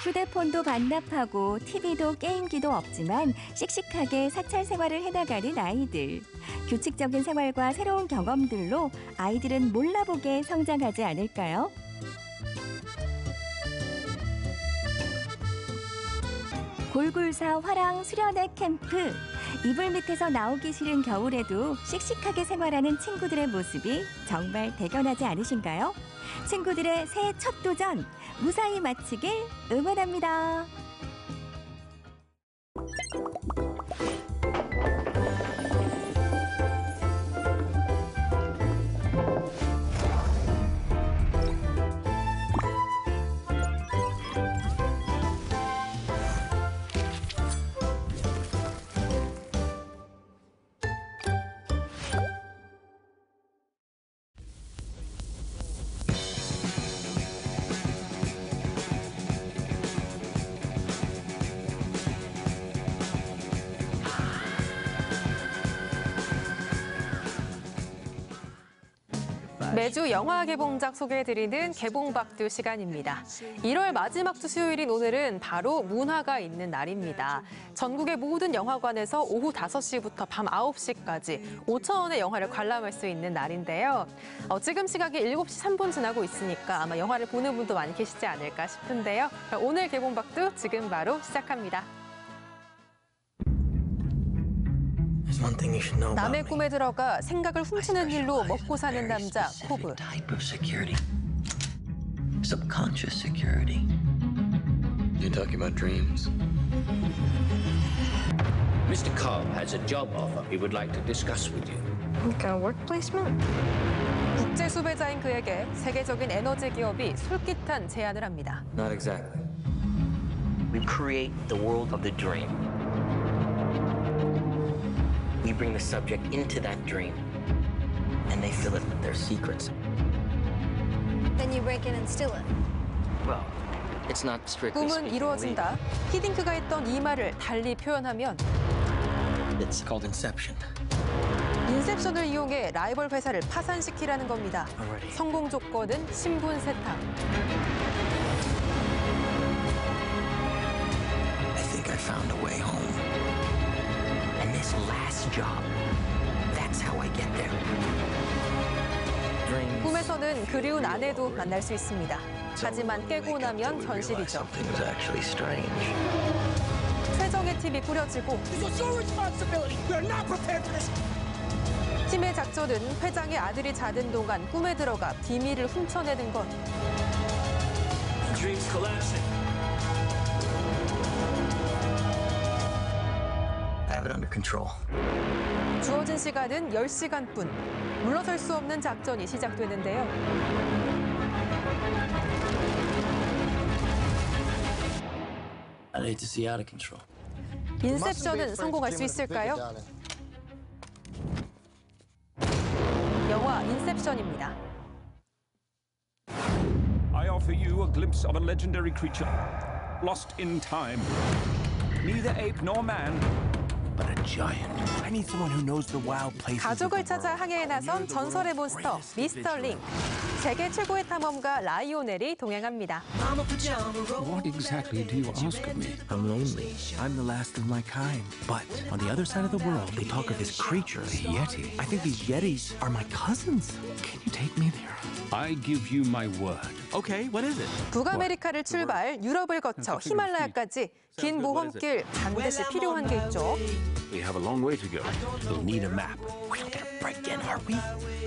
Speaker 17: 휴대폰도 반납하고 TV도 게임기도 없지만 씩씩하게 사찰 생활을 해나가는 아이들. 규칙적인 생활과 새로운 경험들로 아이들은 몰라보게 성장하지 않을까요? 골골사 화랑 수련회 캠프. 이불 밑에서 나오기 싫은 겨울에도 씩씩하게 생활하는 친구들의 모습이 정말 대견하지 않으신가요? 친구들의 새해 첫 도전 무사히 마치길 응원합니다.
Speaker 2: 매주 영화 개봉작 소개해드리는 개봉박두 시간입니다. 1월 마지막 주 수요일인 오늘은 바로 문화가 있는 날입니다. 전국의 모든 영화관에서 오후 5시부터 밤 9시까지 5천 원의 영화를 관람할 수 있는 날인데요. 지금 시각이 7시 3분 지나고 있으니까 아마 영화를 보는 분도 많이 계시지 않을까 싶은데요. 오늘 개봉박두 지금 바로 시작합니다. 남의 꿈에 들어가 생각을 훔치는 일로 먹고 사는 남자 코브.
Speaker 21: Subconscious security. You're talking about dreams? Mr. Cobb has a job offer he would like to discuss with you.
Speaker 2: Like a work placement? 국제 수배자인 그에게 세계적인 에너지 기업이 솔깃한 제안을 합니다.
Speaker 21: Not exactly. We create the world of the dream. We bring the subject into that dream, and they fill it with their secrets.
Speaker 18: Then you break in and steal it.
Speaker 21: Well, it's not strictly
Speaker 2: 꿈은
Speaker 21: speaking
Speaker 2: 이루어진다. 히딩크가 했던 이 말을 달리 표현하면
Speaker 21: legal. It's called Inception.
Speaker 2: 인셉션을 이용해 라이벌 회사를 파산시키라는 겁니다. 성공 조건은 신분 세탁.
Speaker 21: found a way home. And this last job, that's how I get there.
Speaker 2: 꿈에서는 그리운 아내도 만날 수 있습니다. 하지만 깨고 나면 현실이죠.
Speaker 21: Something was actually strange.
Speaker 2: 최정예 팀이 꾸려지고 팀의 작전은 회장의 아들이 자든 동안 꿈에 들어가 비밀을 훔쳐내는 것.
Speaker 21: I have it under control.
Speaker 2: 주어진 시간은 10시간뿐. 물러설 수 없는 작전이 시작되는데요.
Speaker 21: I hate to see out of control.
Speaker 2: 인셉션은 성공할 수 있을까요? 영화 인셉션입니다.
Speaker 3: I offer you a glimpse of a legendary creature, lost in time. Neither ape nor man, but a giant. I need someone who knows the wild places.
Speaker 2: 가족을 찾아 항해에 나선 전설의 몬스터 미스터 링. 세계 최고의 탐험가 라이오넬이 동행합니다.
Speaker 3: What exactly do you ask of me?
Speaker 21: I'm lonely.
Speaker 3: I'm the last of my kind. But on the other side of the world, they talk of this creature, a Yeti. I think these Yetis are my cousins. Can you take me there? I give you my word. Okay, what is it?
Speaker 2: 북아메리카를 출발, 유럽을 거쳐 히말라야까지 긴 모험길 반드시 필요한 게 있죠.
Speaker 3: We have a long way to go. We'll need a map. We don't get a break in, are we?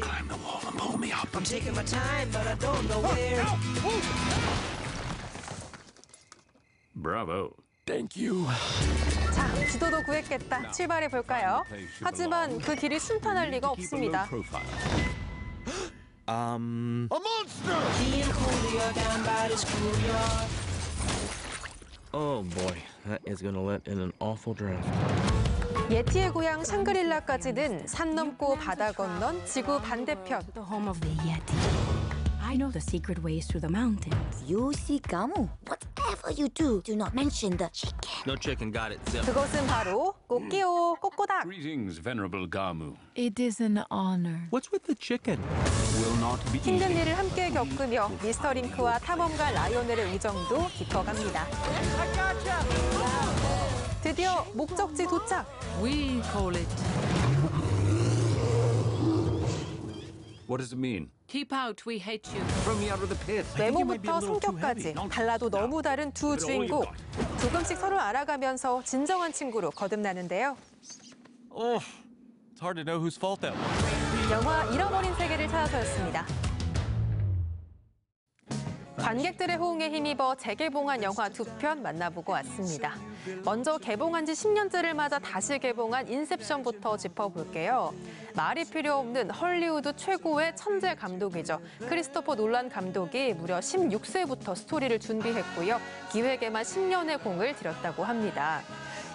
Speaker 3: Climb the wall and pull me up. I'm taking my time, but I don't know where. Bravo. Thank you.
Speaker 2: 자, 지도도 구했겠다. 출발해 볼까요? 하지만 그 길이 순탄할 리가 없습니다.
Speaker 3: A monster!
Speaker 21: Oh boy, that is gonna let in an awful draft.
Speaker 2: 예티의 고향 샹그릴라까지는 산 넘고 바다 건넌 지구 반대편.
Speaker 17: The home of the Yeti. I know the secret ways through the mountains.
Speaker 22: You see, Gamu, whatever you do not mention the chicken.
Speaker 21: No chicken, got it. Zip.
Speaker 2: 그것은 바로 꼬끼오 꼬꼬닥.
Speaker 3: Greetings, Venerable Gamu.
Speaker 22: It is an honor.
Speaker 3: What's with the chicken? Will not be
Speaker 2: 힘든
Speaker 3: easy.
Speaker 2: 일을 함께 겪으며 미스터 링크와 탐험가 라이오넬의 우정도 깊어갑니다. 드디어 목적지 도착.
Speaker 22: We call it.
Speaker 3: What does it mean?
Speaker 22: Keep out, we hate you.
Speaker 3: Throw me out of the pit.
Speaker 2: 외모부터 성격까지 달라도 너무 다른 두 주인공. 조금씩 서로 알아가면서 진정한 친구로 거듭나는데요.
Speaker 7: Oh, it's hard to know whose fault that was.
Speaker 2: 영화 잃어버린 세계를 찾아서였습니다. 관객들의 호응에 힘입어 재개봉한 영화 2편 만나보고 왔습니다. 먼저 개봉한 지 10년째를 맞아 다시 개봉한 인셉션부터 짚어볼게요. 말이 필요 없는 헐리우드 최고의 천재 감독이죠. 크리스토퍼 놀란 감독이 무려 16세부터 스토리를 준비했고요. 기획에만 10년의 공을 들였다고 합니다.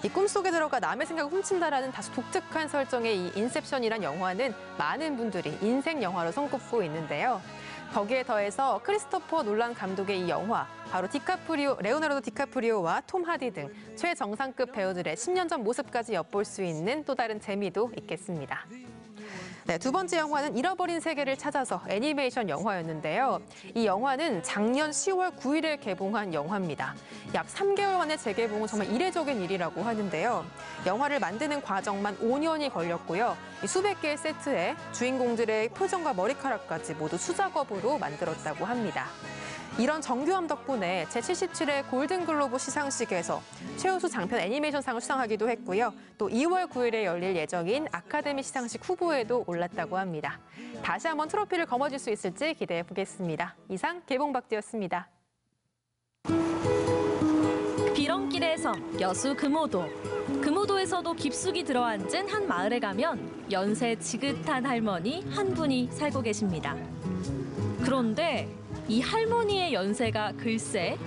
Speaker 2: 이 꿈속에 들어가 남의 생각을 훔친다라는 다소 독특한 설정의 이 인셉션이란 영화는 많은 분들이 인생 영화로 손꼽고 있는데요. 거기에 더해서 크리스토퍼 놀란 감독의 이 영화, 바로 레오나르도 디카프리오와 톰 하디 등 최정상급 배우들의 10년 전 모습까지 엿볼 수 있는 또 다른 재미도 있겠습니다. 네, 두 번째 영화는 잃어버린 세계를 찾아서 애니메이션 영화였는데요. 이 영화는 작년 10월 9일에 개봉한 영화입니다. 약 3개월 만에 재개봉은 정말 이례적인 일이라고 하는데요. 영화를 만드는 과정만 5년이 걸렸고요. 이 수백 개의 세트에 주인공들의 표정과 머리카락까지 모두 수작업으로 만들었다고 합니다. 이런 정교함 덕분에 제77회 골든글로브 시상식에서 최우수 장편 애니메이션상을 수상하기도 했고요. 또 2월 9일에 열릴 예정인 아카데미 시상식 후보에도 올랐다고 합니다. 다시 한번 트로피를 거머쥘 수 있을지 기대해 보겠습니다. 이상 개봉박두였습니다.
Speaker 23: 비렁길의 섬 여수 금오도. 금오도에서도 깊숙이 들어앉은 한 마을에 가면 연세 지긋한 할머니 한 분이 살고 계십니다. 그런데 이 할머니의 연세가 글쎄.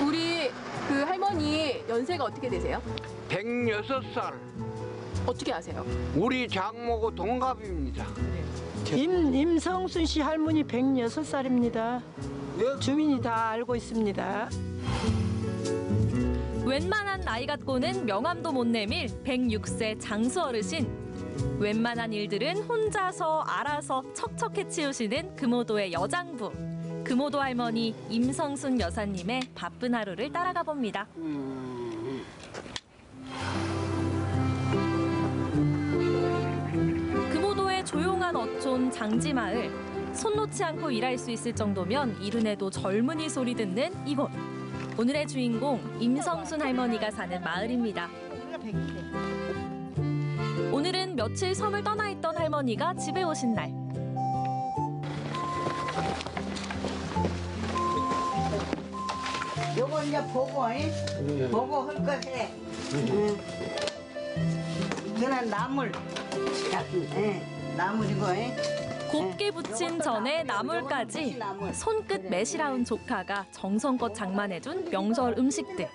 Speaker 24: 우리 그 할머니 연세가 어떻게 되세요?
Speaker 25: 106살.
Speaker 24: 어떻게 아세요?
Speaker 25: 우리 장모고 동갑입니다.
Speaker 26: 임성순 씨 할머니 106살입니다. 주민이 다 알고 있습니다.
Speaker 23: 웬만한 나이 갖고는 명함도 못 내밀 106세 장수 어르신. 웬만한 일들은 혼자서 알아서 척척해 치우시는 금오도의 여장부. 금오도 할머니 임성순 여사님의 바쁜 하루를 따라가 봅니다. 금오도의 조용한 어촌 장지마을. 손 놓지 않고 일할 수 있을 정도면 이른해도 젊은이 소리 듣는 이곳. 오늘의 주인공 임성순 할머니가 사는 마을입니다. 오늘은 며칠 섬을 떠나 있던 할머니가 집에 오신 날.
Speaker 4: 요거 이제 보고, 보고 할 거 해. 이거는 나물. 나물이고,
Speaker 23: 곱게 붙인 전에 나물까지 손끝 매실하운 조카가 정성껏 장만해준 명절 음식들.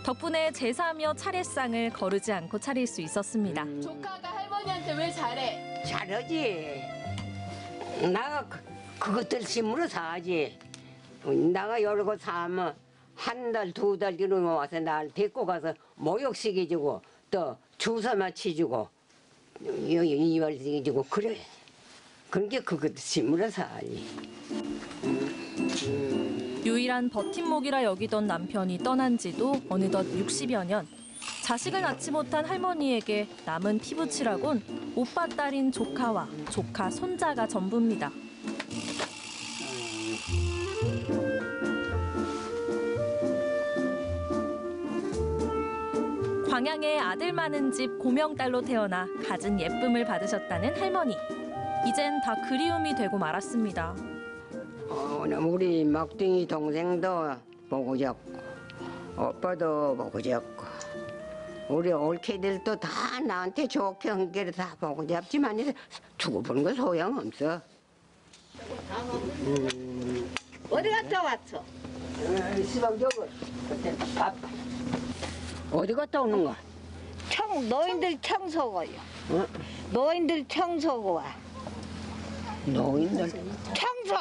Speaker 23: 덕분에 제사며 차례상을 거르지 않고 차릴 수 있었습니다.
Speaker 24: 조카가 할머니한테 왜 잘해?
Speaker 4: 잘하지. 나가 그것들 심으로 사지. 나가 열고 사면 한 달, 두 달 이러면 와서 날 데리고 가서 목욕시켜주고 또 주사 맞춰주고 이발시켜주고 그래. 그러니까 그것도 심으로 사지.
Speaker 23: 유일한 버팀목이라 여기던 남편이 떠난 지도 어느덧 60여 년. 자식을 낳지 못한 할머니에게 남은 피부치라곤 오빠 딸인 조카와 조카 손자가 전부입니다. 광양의 아들 많은 집 고명딸로 태어나 갖은 예쁨을 받으셨다는 할머니. 이젠 다 그리움이 되고 말았습니다.
Speaker 4: 우리 막둥이 동생도 보고 잡고 오빠도 보고 잡고 우리 올케들도 다 나한테 좋게 한 게를 다 보고 잡지만 두고 보는 거 소용없어. 어디 갔다 왔어? 시방 저거 밥. 어디 갔다 오는 거야?
Speaker 5: 노인들 청소고요. 노인들 청소고 와.
Speaker 4: 노인들
Speaker 5: 청소.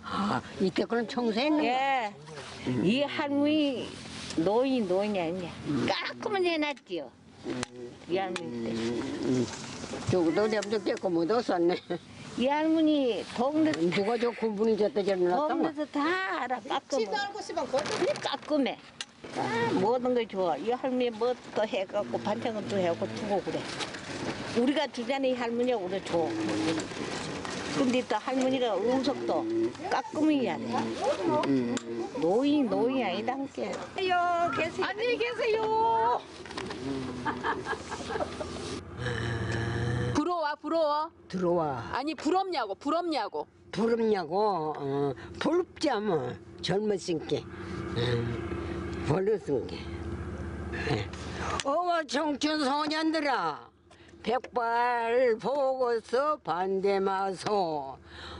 Speaker 4: 아, 이때까지 청소했는 거야?
Speaker 5: 예. 이 할머니 노인이 아니야. 깔끔하게 해놨지요. 이 할머니.
Speaker 4: 저거도 잡도 깨고 묻었었네.
Speaker 5: 이 할머니 동네
Speaker 4: 누가 저 군분이 졌다 저리 놨던 거?
Speaker 5: 동네에서 다 알아. 깔끔해. 깔끔해. 모든 게 좋아. 이 할머니 뭐 또 해갖고 반찬은 또 해갖고 두고 그래. 우리가 주자니 이 할머니가 우리 줘. 근데 또 할머니가 음식도 깔끔해야 돼. 노인이 아니다 함께. 계세요. 안녕히 계세요.
Speaker 24: 부러워?
Speaker 4: 들어와.
Speaker 24: 아니 부럽냐고.
Speaker 4: 부럽냐고? 부럽지 뭐. 젊었으니까. 버렸으니까. 어머 청춘 소년들아. 백발 보고서 반대 마소.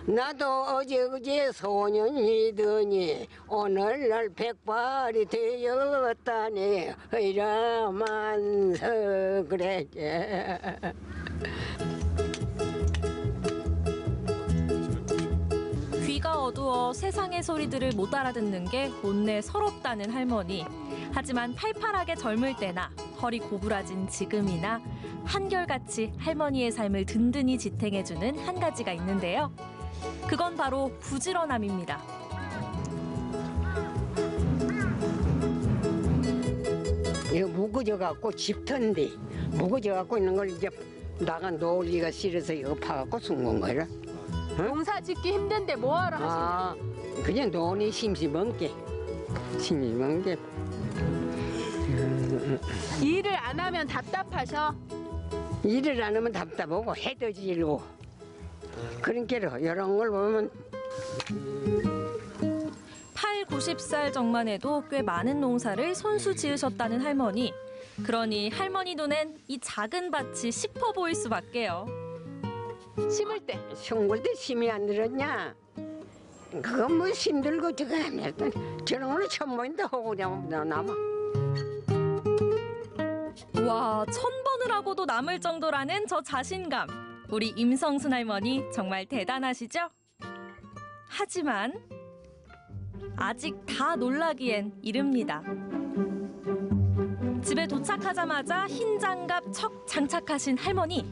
Speaker 4: 나도 어제 소년이더니 오늘날 백발이 되었다니 이라만서 그래.
Speaker 23: 귀가 어두워 세상의 소리들을 못 알아듣는 게 못내 서럽다는 할머니. 하지만 팔팔하게 젊을 때나 허리 고부라진 지금이나 한결같이 할머니의 삶을 든든히 지탱해주는 한 가지가 있는데요. 그건 바로 부지런함입니다.
Speaker 4: 이거 무거져갖고 집턴데 무거져갖고 있는 걸 이제 나가 놓으기가 싫어서 이거 파갖고 숨은 거라.
Speaker 24: 농사 짓기 힘든데 뭐하러 하시냐?
Speaker 4: 그냥 논이 심심한 게.
Speaker 24: 일을 안 하면 답답하셔?
Speaker 4: 일을 안 하면 답답하고 해도 지르고 그러니까 이런 걸 보면
Speaker 23: 90살 정만 해도 꽤 많은 농사를 손수 지으셨다는 할머니. 그러니 할머니 눈엔 이 작은 밭이 싶어 보일 수밖에요.
Speaker 24: 심을 때
Speaker 4: 힘이 안 들었냐? 그건 뭐 힘들고 저거 안 했더니 저런 거는 처음 보인다 하고 그냥 남아.
Speaker 23: 와, 1000번을 하고도 남을 정도라는 저 자신감. 우리 임성순 할머니 정말 대단하시죠? 하지만 아직 다 놀라기엔 이릅니다. 집에 도착하자마자 흰 장갑 척 장착하신 할머니.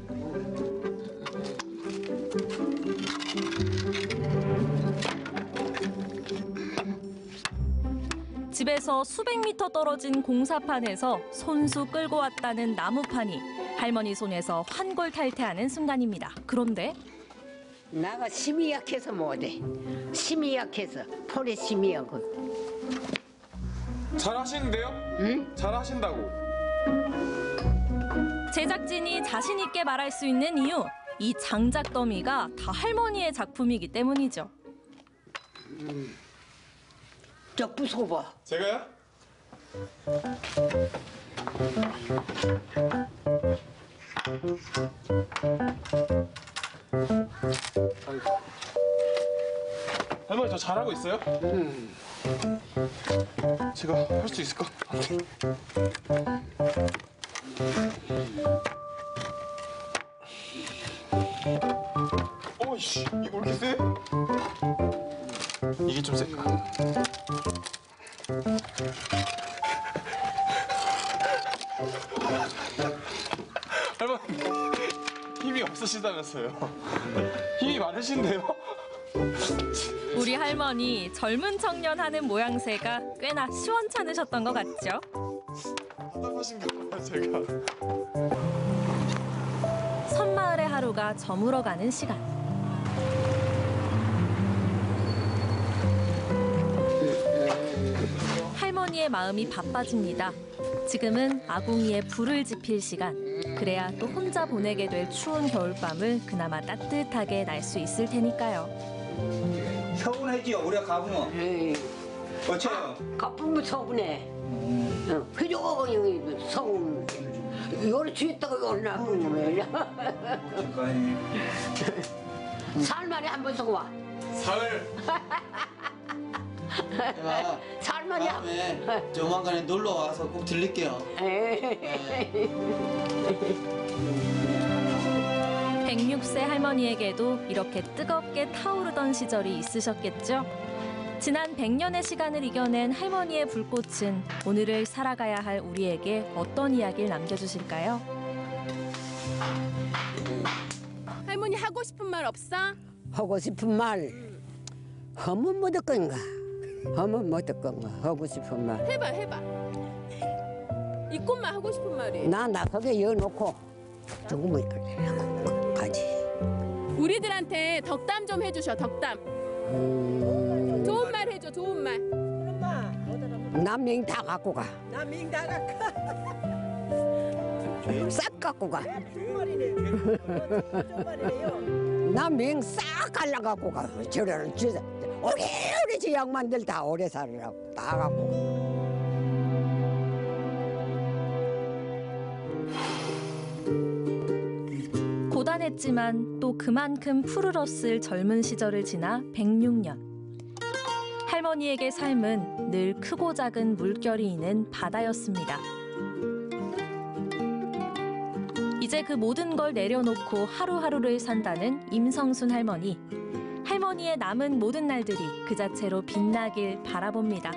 Speaker 23: 집에서 수백 미터 떨어진 공사판에서 손수 끌고 왔다는 나무판이 할머니 손에서 환골탈태하는 순간입니다. 그런데
Speaker 4: 나가 심이 약해서 못해. 심이 약해서 폴에 심이 약고.
Speaker 6: 잘하시는데요?
Speaker 4: 응?
Speaker 6: 잘하신다고.
Speaker 23: 제작진이 자신 있게 말할 수 있는 이유, 이 장작 더미가 다 할머니의 작품이기 때문이죠.
Speaker 4: 저 부수고 봐.
Speaker 6: 제가요? 할머니 저 잘하고 있어요? 제가 할 수 있을까? 어이씨 이거 왜 이렇게 세? 이게 좀 세. 할머니 힘이 없으시다면서요? 힘이 많으신데요?
Speaker 23: 우리 할머니 젊은 청년 하는 모양새가 꽤나 시원찮으셨던 것 같죠?
Speaker 6: 답답하신가 봐요 제가.
Speaker 23: 섬마을의 하루가 저물어가는 시간. 할머니의 마음이 바빠집니다. 지금은 아궁이에 불을 지필 시간. 그래야 또 혼자 보내게 될 추운 겨울밤을 그나마 따뜻하게 날 수 있을 테니까요.
Speaker 8: 서운하지요, 우리가 가보면. 어째요?
Speaker 4: 가쁘면 서운해. 회조가 그냥 서운. 요리 주했다가 요리 나쁜 거야. 살만에 한 번 서고 와.
Speaker 6: 살.
Speaker 8: 제가
Speaker 4: 살만에
Speaker 8: 다음에 조만간에 놀러 와서 꼭 들릴게요.
Speaker 23: 106세 할머니에게도 이렇게 뜨겁게 타오르던 시절이 있으셨겠죠? 지난 100년의 시간을 이겨낸 할머니의 불꽃은 오늘을 살아가야 할 우리에게 어떤 이야기를 남겨주실까요?
Speaker 24: 할머니 하고 싶은 말 없어?
Speaker 4: 하고 싶은 말. 하면 못 건가? 하면 못 건가? 하고 싶은 말.
Speaker 24: 해봐. 이 꽃만 하고 싶은 말이.
Speaker 4: 나 나서게 여놓고 조금은 가지.
Speaker 24: 우리들한테 덕담 좀 해주셔, 덕담. 좋은 말 해줘, 좋은 말.
Speaker 4: 남명 다 갖고 가.
Speaker 26: 남명 다 갖고.
Speaker 4: 싹 갖고 가. 남명 싹 갈라갖고 가. 저래는 주자. 오래오래 저 양반들 다 오래 살으라고 다 갖고.
Speaker 23: 고단했지만 또 그만큼 푸르렀을 젊은 시절을 지나 106년. 할머니에게 삶은 늘 크고 작은 물결이 있는 바다였습니다. 이제 그 모든 걸 내려놓고 하루하루를 산다는 임성순 할머니. 할머니의 남은 모든 날들이 그 자체로 빛나길 바라봅니다.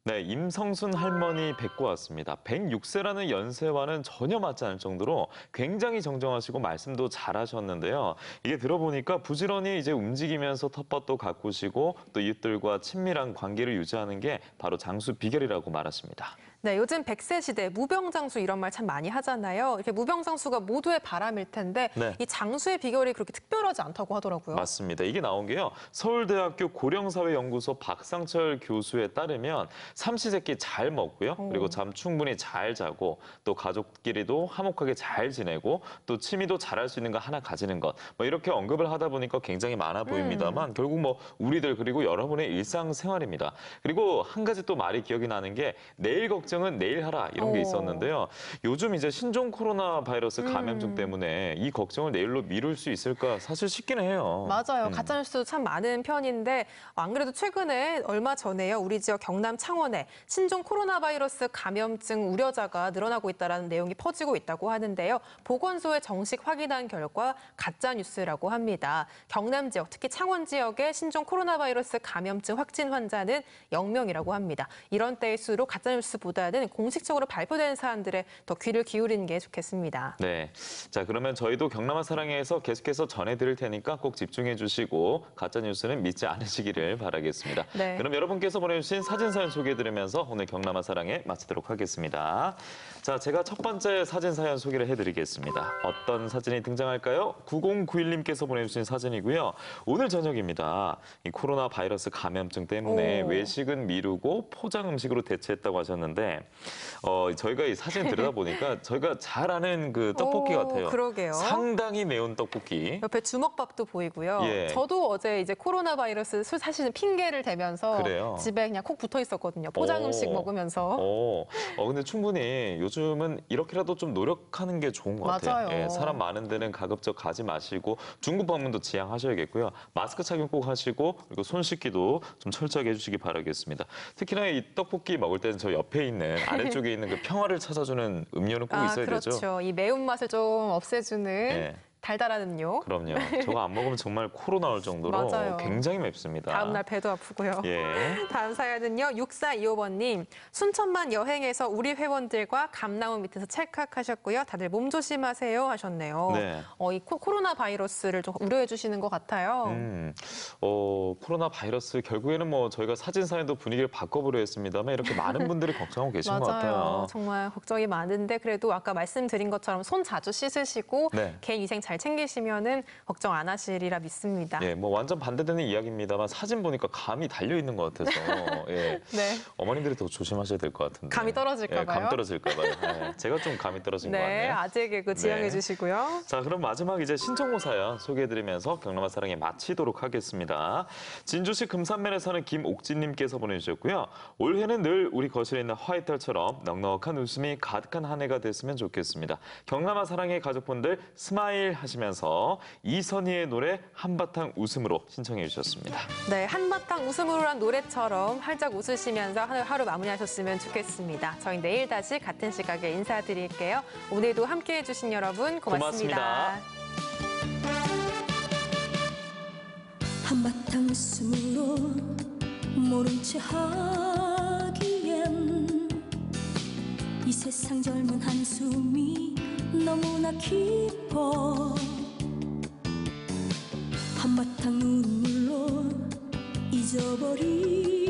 Speaker 1: 네, 임성순 할머니 뵙고 왔습니다. 106세라는 연세와는 전혀 맞지 않을 정도로 굉장히 정정하시고 말씀도 잘하셨는데요. 이게 들어보니까 부지런히 이제 움직이면서 텃밭도 가꾸시고 또 이웃들과 친밀한 관계를 유지하는 게 바로 장수 비결이라고 말하십니다.
Speaker 2: 네, 요즘 100세 시대 무병장수 이런 말 참 많이 하잖아요. 이렇게 무병장수가 모두의 바람일 텐데
Speaker 1: 네.
Speaker 2: 이 장수의 비결이 그렇게 특별하지 않다고 하더라고요.
Speaker 1: 맞습니다. 이게 나온 게요. 서울대학교 고령사회연구소 박상철 교수에 따르면 삼시세끼 잘 먹고요. 그리고 잠 충분히 잘 자고 또 가족끼리도 화목하게 잘 지내고 또 취미도 잘할 수 있는 거 하나 가지는 것. 뭐 이렇게 언급을 하다 보니까 굉장히 많아 보입니다만 결국 뭐 우리들 그리고 여러분의 일상생활입니다. 그리고 한 가지 또 말이 기억이 나는 게 내일 걱정은 내일 하라 이런 게 있었는데요. 요즘 이제 신종 코로나 바이러스 감염증 때문에 이 걱정을 내일로 미룰 수 있을까 사실 싶기는 해요.
Speaker 2: 맞아요. 가짜뉴스도 참 많은 편인데 안 그래도 최근에 얼마 전에요. 우리 지역 경남 창원에 신종 코로나 바이러스 감염증 우려자가 늘어나고 있다는 내용이 퍼지고 있다고 하는데요. 보건소에 정식 확인한 결과 가짜뉴스라고 합니다. 경남 지역, 특히 창원 지역의 신종 코로나 바이러스 감염증 확진 환자는 0명이라고 합니다. 이런 때일수록 가짜뉴스보다 사안보다는 공식적으로 발표된 사안들에 더 귀를 기울이는 게 좋겠습니다.
Speaker 1: 네, 자 그러면 저희도 경남아 사랑해에서 계속해서 전해드릴 테니까 꼭 집중해 주시고 가짜 뉴스는 믿지 않으시기를 바라겠습니다.
Speaker 2: 네.
Speaker 1: 그럼 여러분께서 보내주신 사진 사연 소개해드리면서 오늘 경남아 사랑해 마치도록 하겠습니다. 자, 제가 첫 번째 사진 사연 소개를 해드리겠습니다. 어떤 사진이 등장할까요? 9091님께서 보내주신 사진이고요. 오늘 저녁입니다. 이 코로나 바이러스 감염증 때문에 외식은 미루고 포장 음식으로 대체했다고 하셨는데 저희가 이 사진 들여다보니까 저희가 잘 아는 그 떡볶이 같아요.
Speaker 2: 그러게요.
Speaker 1: 상당히 매운 떡볶이.
Speaker 2: 옆에 주먹밥도 보이고요.
Speaker 1: 예.
Speaker 2: 저도 어제 이제 코로나 바이러스 사실은 핑계를 대면서
Speaker 1: 그래요?
Speaker 2: 집에 그냥 콕 붙어 있었거든요. 포장 음식 먹으면서.
Speaker 1: 근데 충분히 요즘은 이렇게라도 좀 노력하는 게 좋은 것 같아요.
Speaker 2: 맞아요.
Speaker 1: 예, 사람 많은 데는 가급적 가지 마시고 중국 방문도 지양하셔야겠고요. 마스크 착용 꼭 하시고 그리고 손 씻기도 좀 철저하게 해주시기 바라겠습니다. 특히나 이 떡볶이 먹을 때는 저 옆에 있는 아래쪽에 있는 그 평화를 찾아주는 음료는 꼭 있어야
Speaker 2: 그렇죠.
Speaker 1: 되죠.
Speaker 2: 이 매운맛을 좀 없애주는
Speaker 1: 예.
Speaker 2: 달달한 음료.
Speaker 1: 그럼요. 저거 안 먹으면 정말 코로 나올 정도로
Speaker 2: 맞아요.
Speaker 1: 굉장히 맵습니다.
Speaker 2: 다음 날 배도 아프고요.
Speaker 1: 예.
Speaker 2: 다음 사연은요. 6425번님. 순천만 여행에서 우리 회원들과 감나무 밑에서 찰칵하셨고요. 다들 몸 조심하세요 하셨네요.
Speaker 1: 네.
Speaker 2: 이 코로나 바이러스를 좀 우려해 주시는 것 같아요.
Speaker 1: 코로나 바이러스 결국에는 뭐 저희가 사진 사연도 분위기를 바꿔보려 했습니다만 이렇게 많은 분들이 걱정하고 계신 것 같아요.
Speaker 2: 정말 걱정이 많은데 그래도 아까 말씀드린 것처럼 손 자주 씻으시고
Speaker 1: 네.
Speaker 2: 개인 위생 잘 챙기시면은 걱정 안 하시리라 믿습니다.
Speaker 1: 예, 뭐 완전 반대되는 이야기입니다만 사진 보니까 감이 달려 있는 것 같아서 예.
Speaker 2: 네.
Speaker 1: 어머님들이 더 조심하셔야 될 것 같은데.
Speaker 2: 감이 떨어질까
Speaker 1: 예,
Speaker 2: 봐요.
Speaker 1: 감 떨어질까 봐요. 예, 제가 좀 감이 떨어진 것 같네요.
Speaker 2: 아재 개그 지양해
Speaker 1: 네.
Speaker 2: 주시고요.
Speaker 1: 자, 그럼 마지막 이제 신청곡 사연 소개해드리면서 경남아 사랑에 마치도록 하겠습니다. 진주시 금산면에 사는 김옥진님께서 보내주셨고요. 올해는 늘 우리 거실에 있는 화이트처럼 넉넉한 웃음이 가득한 한 해가 됐으면 좋겠습니다. 경남아 사랑의 가족분들 스마일 하시면서 이선희의 노래 한바탕 웃음으로 신청해 주셨습니다.
Speaker 2: 네, 한바탕 웃음으로란 노래처럼 활짝 웃으시면서 하루 마무리하셨으면 좋겠습니다. 저희 내일 다시 같은 시각에 인사드릴게요. 오늘도 함께해 주신 여러분 고맙습니다.
Speaker 9: 한바탕 웃음으로 모른 채 하기엔 이 세상 젊은 한숨이 너무나 깊어 한바탕 눈물로 잊어버리기엔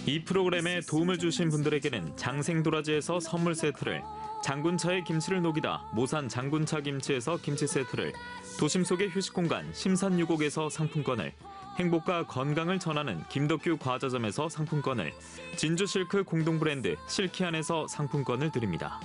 Speaker 11: 이 프로그램에 도움을 주신 분들에게는 장생도라지에서 선물 세트를, 장군차의 김치를 녹이다 모산 장군차 김치에서 김치 세트를, 도심 속의 휴식공간 심산유곡에서 상품권을, 행복과 건강을 전하는 김덕규 과자점에서 상품권을, 진주실크 공동브랜드 실키안에서 상품권을 드립니다.